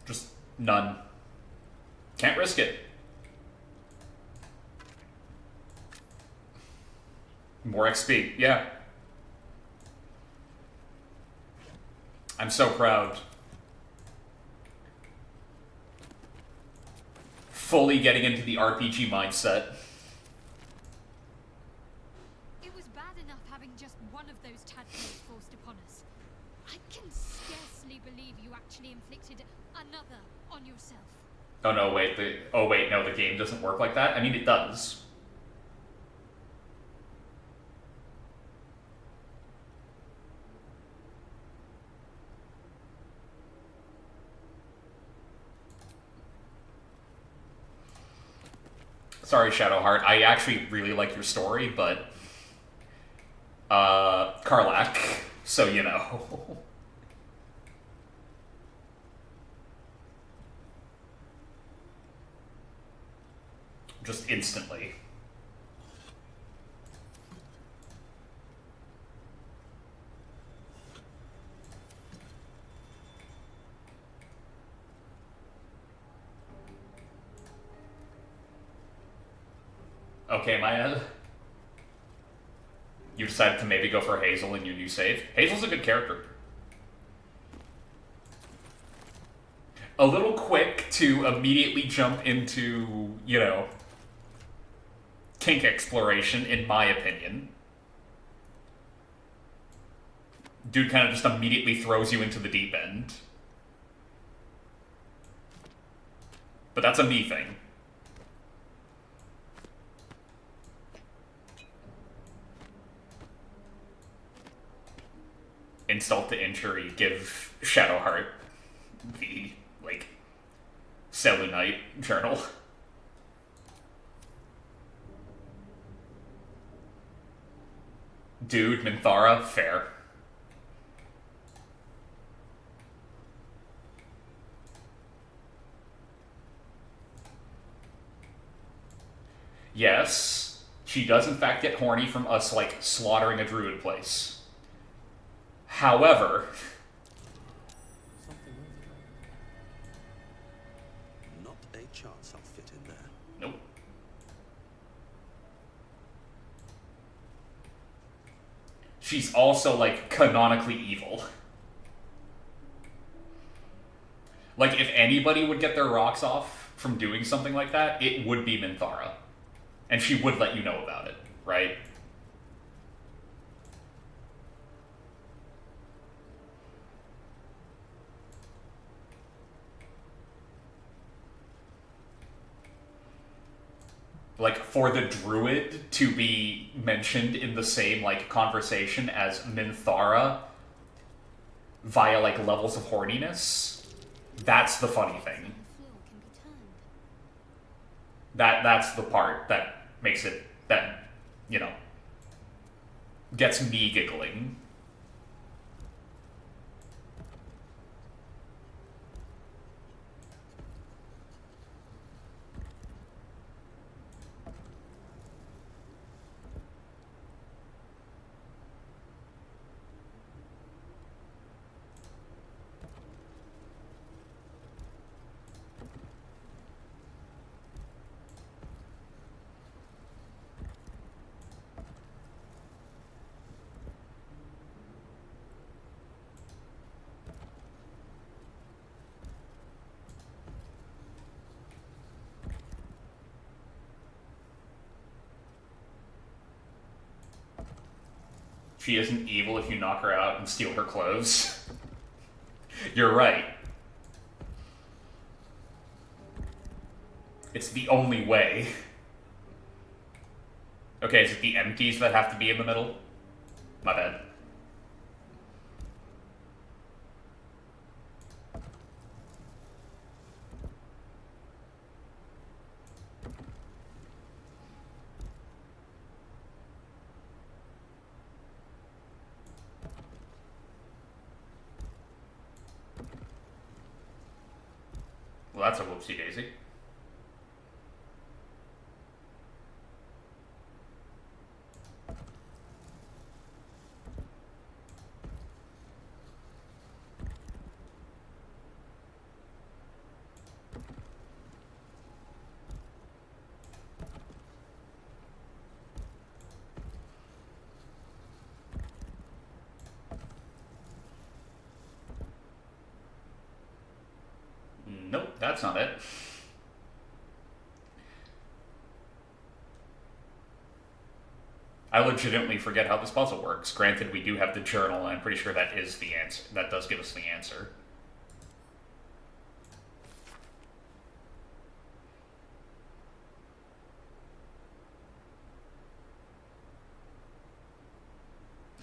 Just none. Can't risk it. More XP, yeah. I'm so proud. Fully getting into the RPG mindset. It was bad enough having just one of those tadpoles forced upon us. I can scarcely believe you actually inflicted another on yourself. Oh no, wait, no, the game doesn't work like that? I mean, it does. Sorry, Shadowheart. I actually really like your story, but... Karlach, so you know. Just instantly. Okay, Maya. You decided to maybe go for Hazel in your new save. Hazel's a good character. A little quick to immediately jump into, you know, kink exploration, in my opinion. Dude kind of just immediately throws you into the deep end. But that's a me thing. Insult to injury, give Shadowheart the, like, Selûnite journal. Dude, Minthara, fair. Yes, she does in fact get horny from us, like, slaughtering a druid place. However... Not a chance I'll fit in there. Nope. She's also, like, canonically evil. Like, if anybody would get their rocks off from doing something like that, it would be Minthara. And she would let you know about it, right? Like, for the Druid to be mentioned in the same, like, conversation as Minthara via, like, levels of horniness, that's the funny thing. That's the part that makes it, that, you know, gets me giggling. She isn't evil if you knock her out and steal her clothes. You're right. It's the only way. Okay, is it the empties that have to be in the middle? My bad. Well, that's a whoopsie daisy. Nope, that's not it. I legitimately forget how this puzzle works. Granted, we do have the journal, and I'm pretty sure that is the answer. That does give us the answer.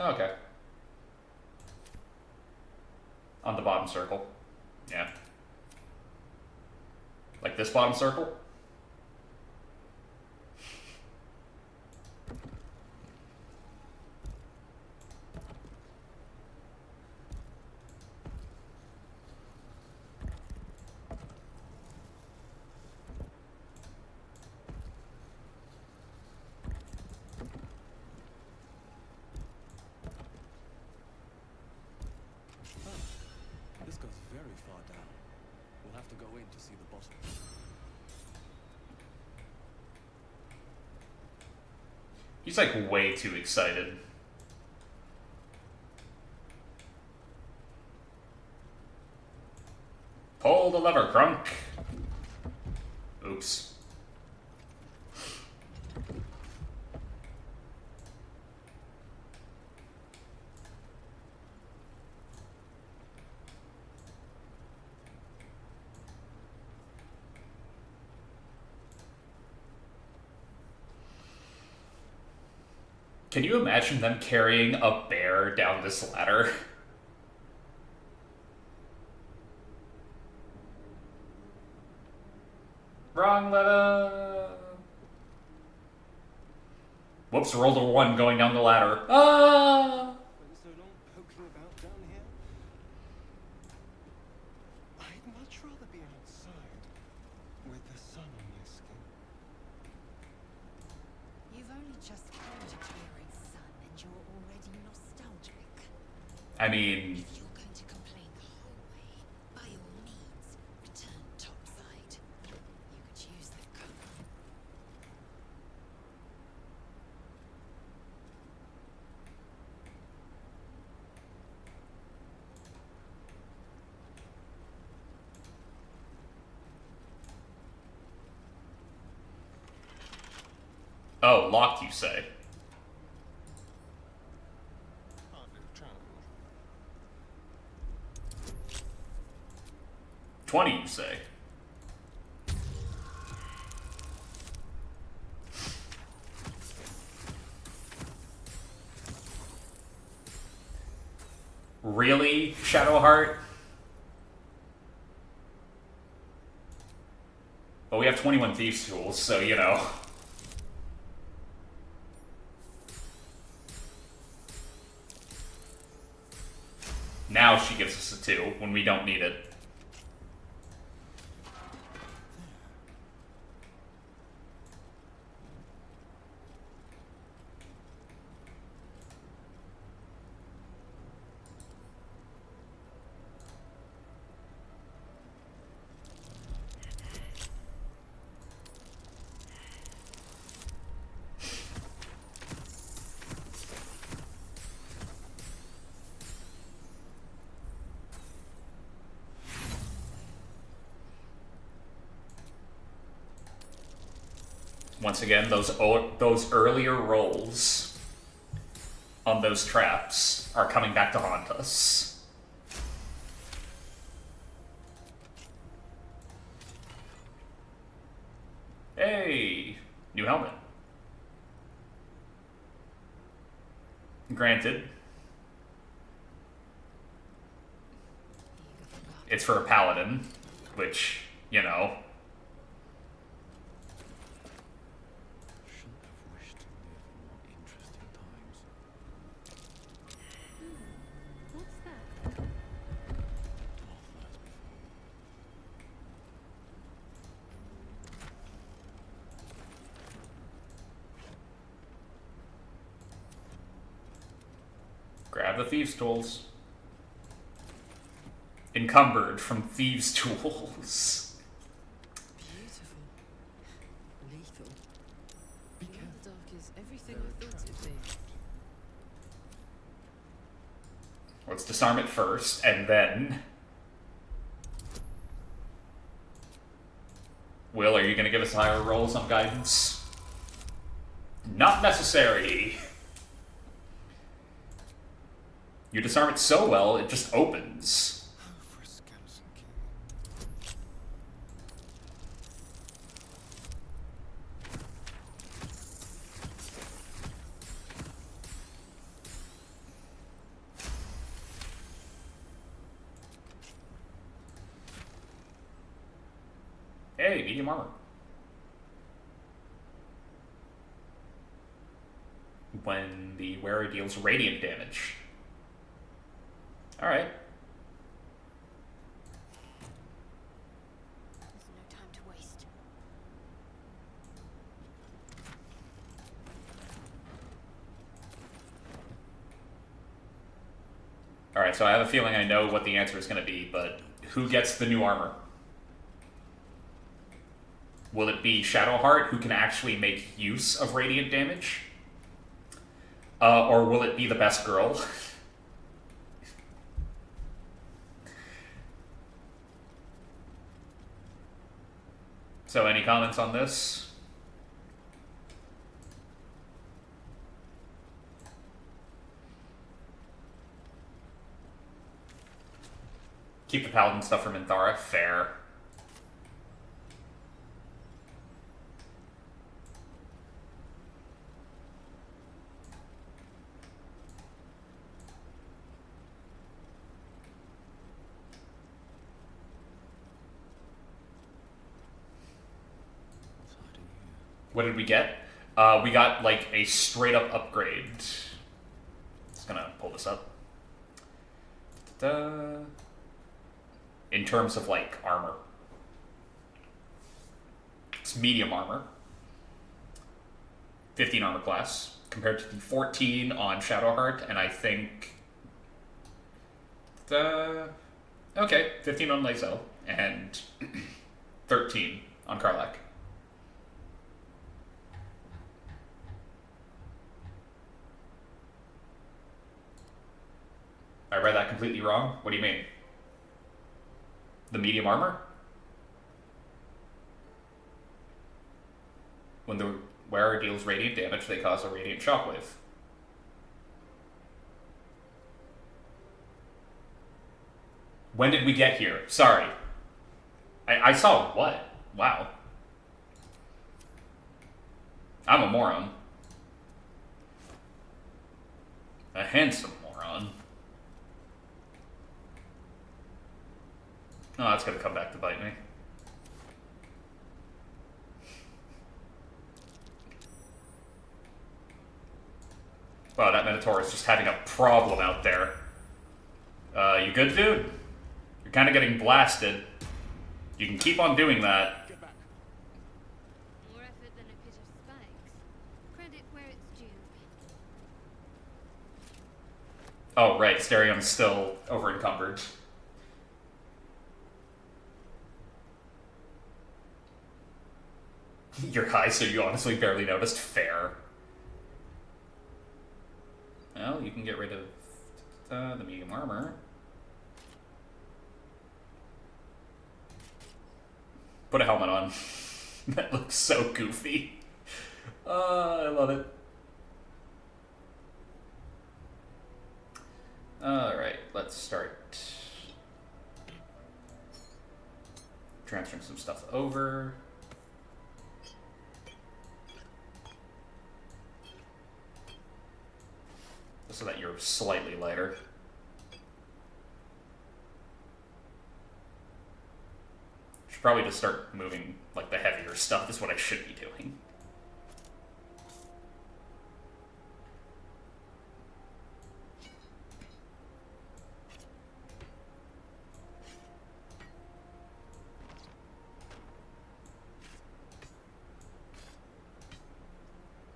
Okay. On the bottom circle. Yeah. Like this bottom circle? to go in to see the boss. He's like way too excited. Pull the lever, Crunk. Oops. Can you imagine them carrying a bear down this ladder? Wrong lever! Whoops, rolled a 1 going down the ladder. Ah! Been so long poking about down here. I'd much rather be outside with the sun on my skin. You've only just come to clearing sun and you're already nostalgic. I mean, If you're going to complain the whole way, by all means, return topside. You could use the cover. oh, locked, you say? Hardly a challenge. 20, you say? Really, Shadowheart? Well, we have 21 Thieves Tools, so, you know. Now she gives us a 2 when we don't need it. Once again, those earlier rolls on those traps are coming back to haunt us. Hey, new helmet. Granted, it's for a paladin, which, you know. Shouldn't have wished to live in more interesting times. What's that? All as before. Grab the Thieves' Tools. Encumbered from Thieves' Tools. Beautiful. Lethal. Beyond the dark is everything I thought it'd be. Let's disarm it first, and then... Will, are you going to give us higher rolls on guidance? Not necessary! You disarm it so well, it just opens. Oh, for a skeleton king. Hey, medium armor. When the wearer deals radiant damage. Alright. There's no time to waste. Alright, so I have a feeling I know what the answer is going to be, but who gets the new armor? Will it be Shadowheart, who can actually make use of radiant damage? Or will it be the best girl? So, any comments on this? Keep the paladin stuff from Minthara. Fair. What did we get? We got like a straight up upgrade. Just gonna pull this up. Da-da. In terms of like armor, it's medium armor. 15 armor class compared to the 14 on Shadowheart, and I think okay, 15 on Lae'zel and 13 on Karlach. I read that completely wrong. What do you mean? The medium armor? When the wearer deals radiant damage, they cause a radiant shockwave. When did we get here? Sorry. I saw what? Wow. I'm a moron. A handsome moron. Oh, that's gonna come back to bite me. Wow, that Minotaur is just having a problem out there. You good, dude? You're kind of getting blasted. You can keep on doing that. More effort than a pit of spikes. Credit where it's due. Oh, right, Stereon's still over-encumbered. You're high, so you honestly barely noticed. Fair. Well, you can get rid of the medium armor. Put a helmet on. That looks so goofy. I love it. Alright, let's start transferring some stuff over. So that you're slightly lighter. Should probably just start moving like the heavier stuff is what I should be doing.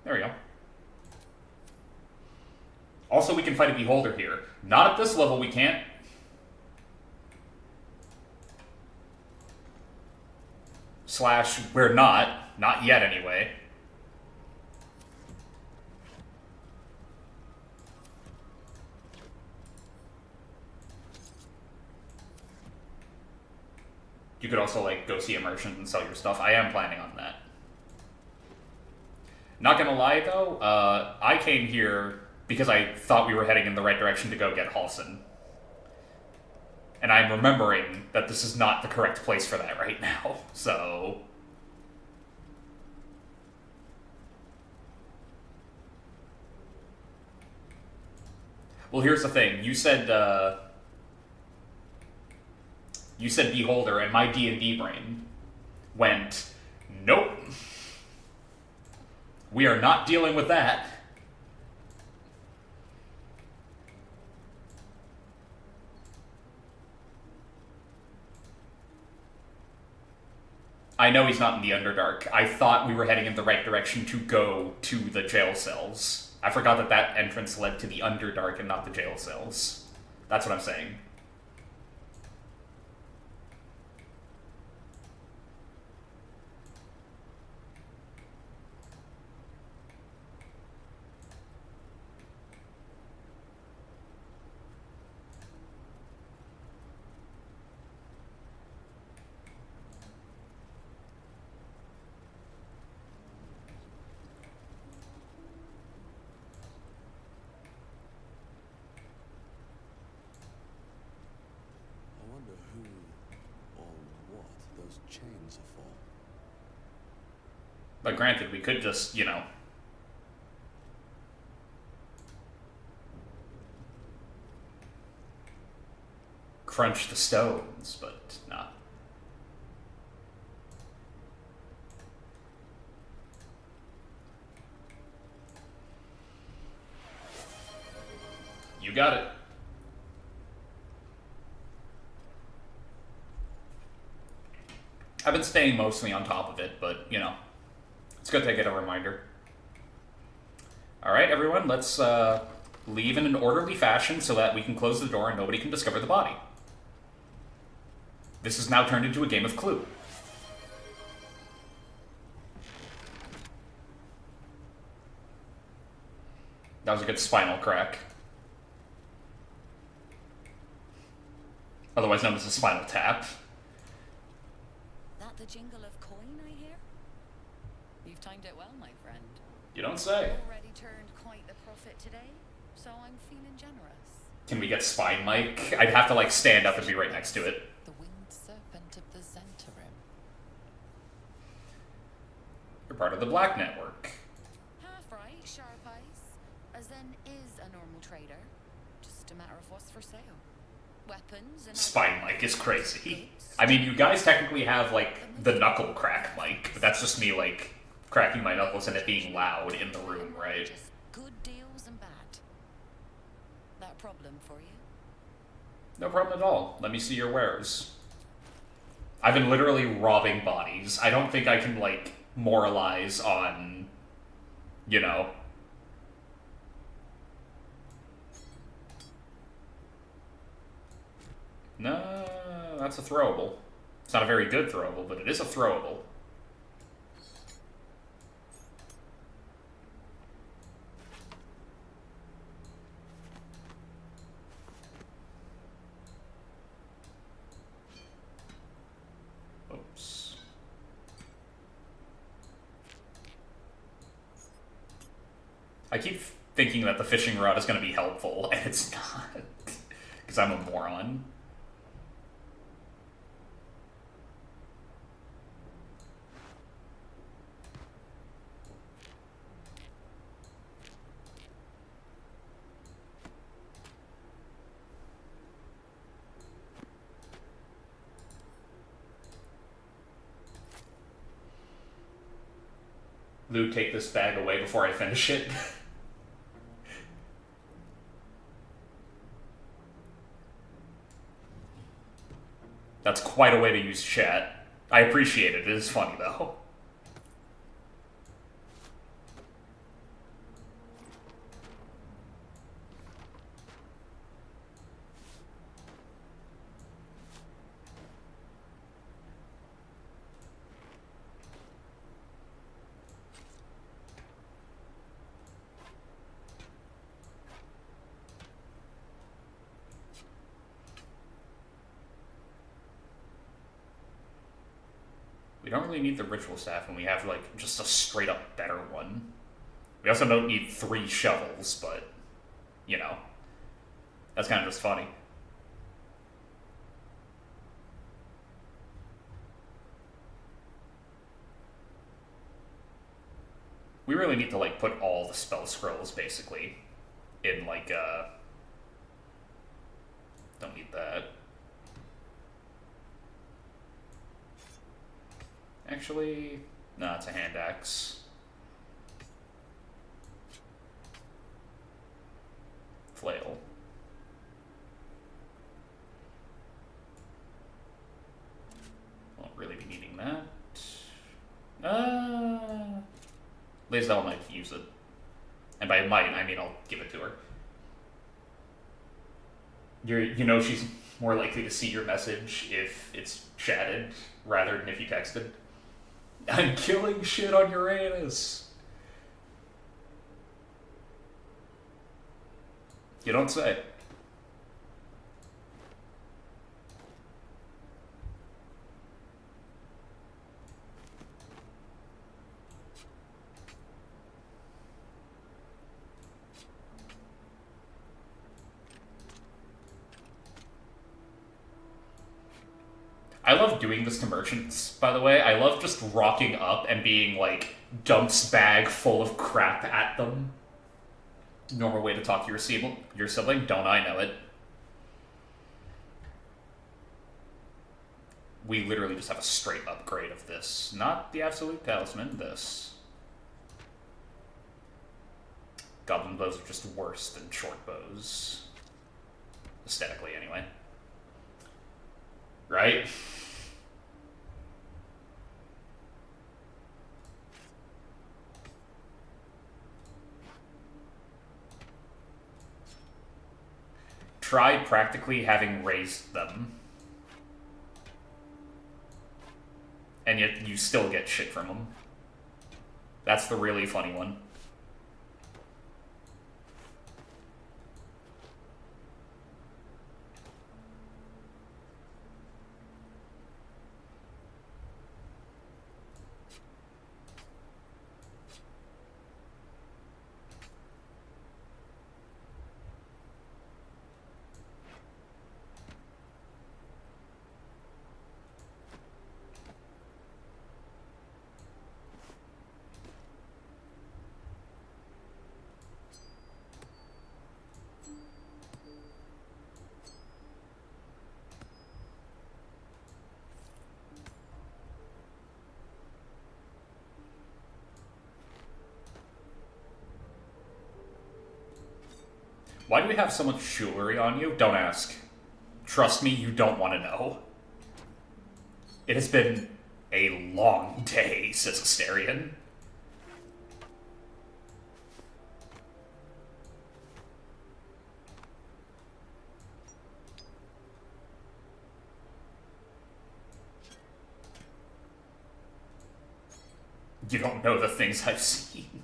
There we go. Also, we can fight a Beholder here. Not at this level, we can't. Slash, we're not. Not yet, anyway. You could also, like, go see a merchant and sell your stuff. I am planning on that. Not gonna lie, though, I came here because I thought we were heading in the right direction to go get Halsin. And I'm remembering that this is not the correct place for that right now, so... Well, here's the thing. You said Beholder, and my D&D brain went, nope. We are not dealing with that. I know he's not in the Underdark. I thought we were heading in the right direction to go to the jail cells. I forgot that that entrance led to the Underdark and not the jail cells. That's what I'm saying. weapons are for. But granted, we could just, you know, crunch the stones, but nah. You got it. I've been staying mostly on top of it, but, you know, it's good to get a reminder. Alright, everyone, let's leave in an orderly fashion so that we can close the door and nobody can discover the body. This has now turned into a game of Clue. That was a good spinal crack. Otherwise known as a spinal tap. That the jingle of coin, I hear? You've timed it well, my friend. You don't say. Already turned quite the profit today, so I'm feeling generous. Can we get Spine Mike? I'd have to, like, stand up and be right next to it. The winged serpent of the Zentarim. You're part of the Black Network. Half right, sharp eyes. A Zen is a normal trader. Just a matter of what's for sale. Weapons and... Spine Mike is crazy. I mean, you guys technically have, like, the knuckle crack mic, but that's just me, like, cracking my knuckles and it being loud in the room, right? Just good deals and bad. That a problem for you? No problem at all. Let me see your wares. I've been literally robbing bodies. I don't think I can, like, moralize on, you know... No, that's a throwable. It's not a very good throwable, but it is a throwable. Oops. I keep thinking that the fishing rod is going to be helpful, and it's not. Because I'm a moron. Lou, take this bag away before I finish it. That's quite a way to use chat. I appreciate it. It is funny, though. We don't really need the ritual staff when we have, like, just a straight up better one. We also don't need 3 shovels, but, you know, that's kind of just funny. We really need to, like, put all the spell scrolls, basically, in, like, don't need that. Actually, no, it's a hand axe. Flail. Won't really be needing that. Lae'zel might use it. And by might, I mean I'll give it to her. You know she's more likely to see your message if it's chatted rather than if you texted. I'm killing shit on Uranus. You don't say. I love doing this to merchants, by the way. I love just rocking up and being like, dumps bag full of crap at them. Normal way to talk to your sibling, don't I know it? We literally just have a straight upgrade of this. Not the Absolute Talisman, this. Goblin bows are just worse than short bows. Aesthetically, anyway. Right? Try practically having raised them. And yet you still get shit from them. That's the really funny one. Why do we have so much jewelry on you? Don't ask. Trust me, you don't want to know. It has been a long day, says Asterion. You don't know the things I've seen.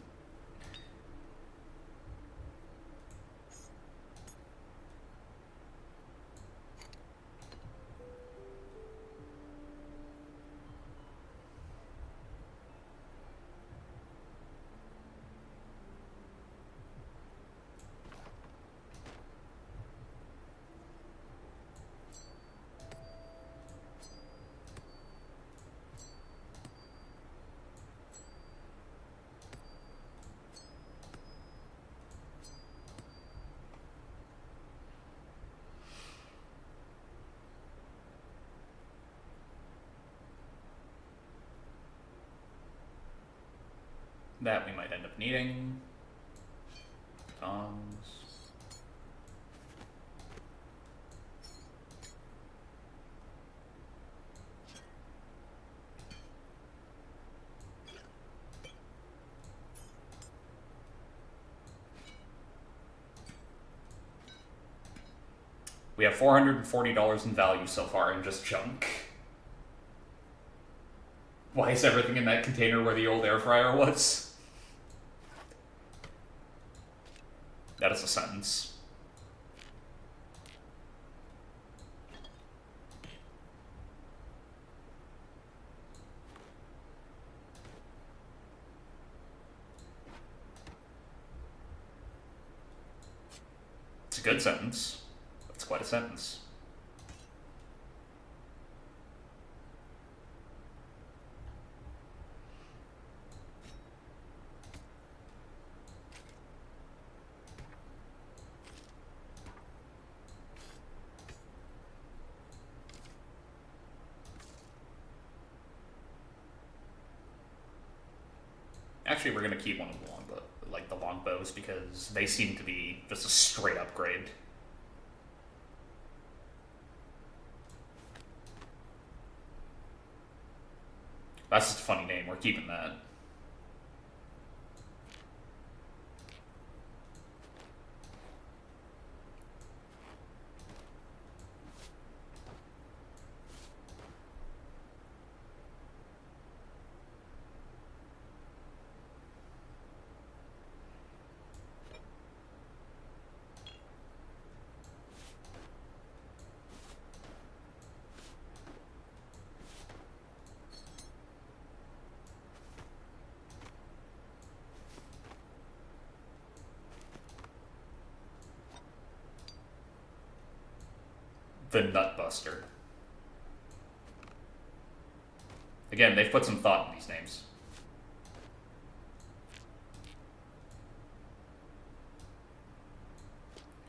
That we might end up needing. Tongs. We have $440 in value so far in just junk. Why is everything in that container where the old air fryer was? That is a sentence. It's a good sentence. It's quite a sentence. Actually, we're gonna keep one of the the longbows because they seem to be just a straight upgrade. That's just a funny name. We're keeping that. The Nutbuster. Again, they've put some thought in these names.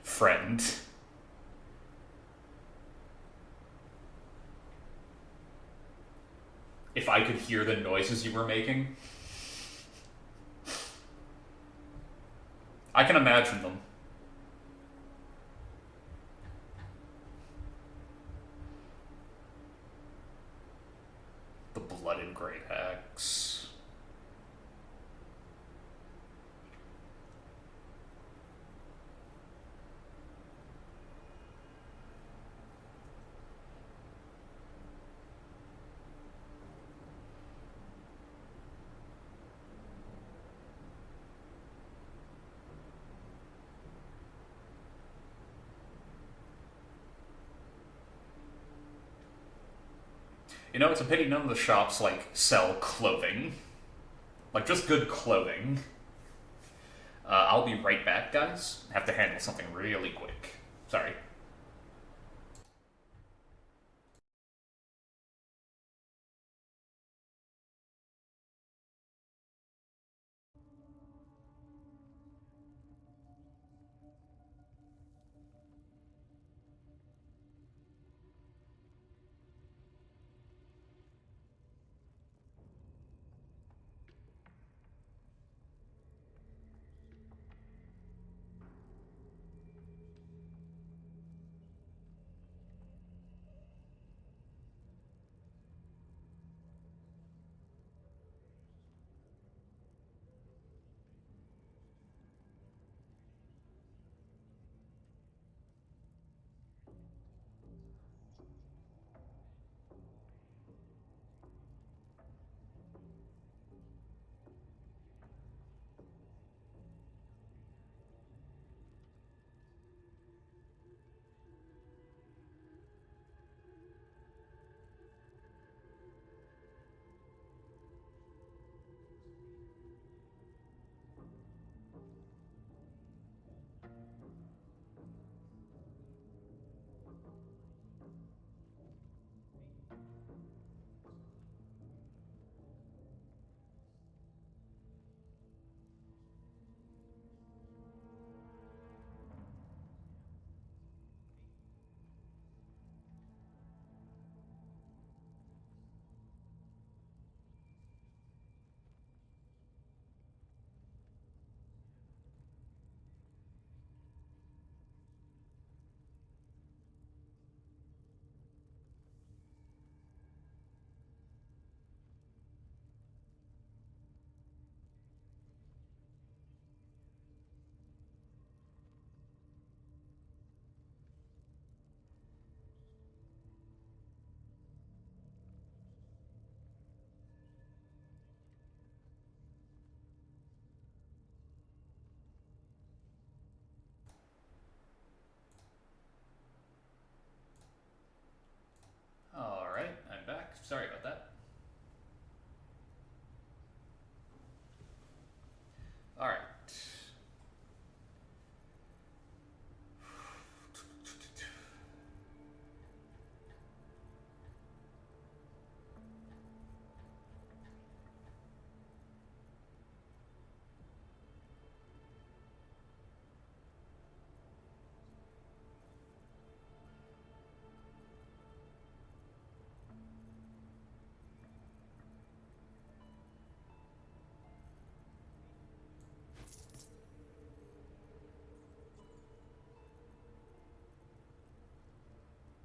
Friend. If I could hear the noises you were making. I can imagine them. The blooded great axe. You know, it's a pity none of the shops, like, sell clothing. Like, just good clothing. I'll be right back, guys. I have to handle something really quick. Sorry. Alright, I'm back. Sorry about that. Alright.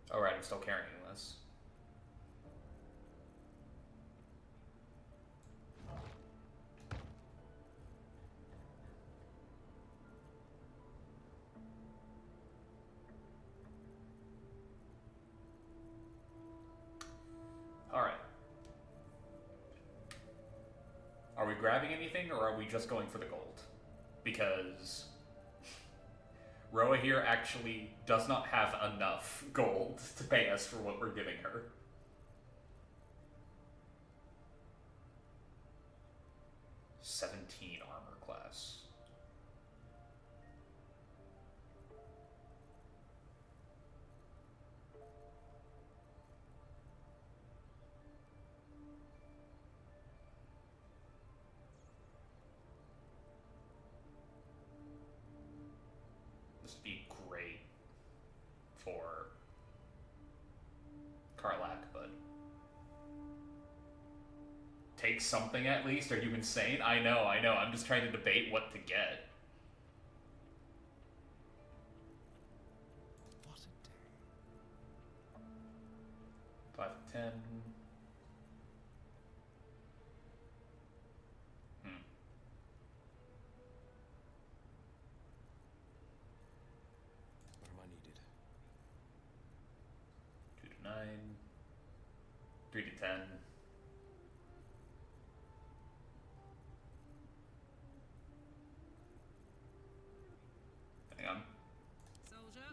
Alright, I'm still carrying this. Alright. Are we grabbing anything, or are we just going for the gold? Because Roa here actually does not have enough gold to pay us for what we're giving her. "17 armor class. but take something at least. Are you insane? I know. I'm just trying to debate what to get. What a day. 5, 10. Where am I needed? 2 to 9. 3 to 10. Hang on. Soldier.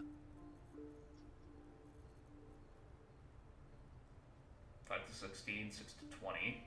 5 to 16, 6 to 20.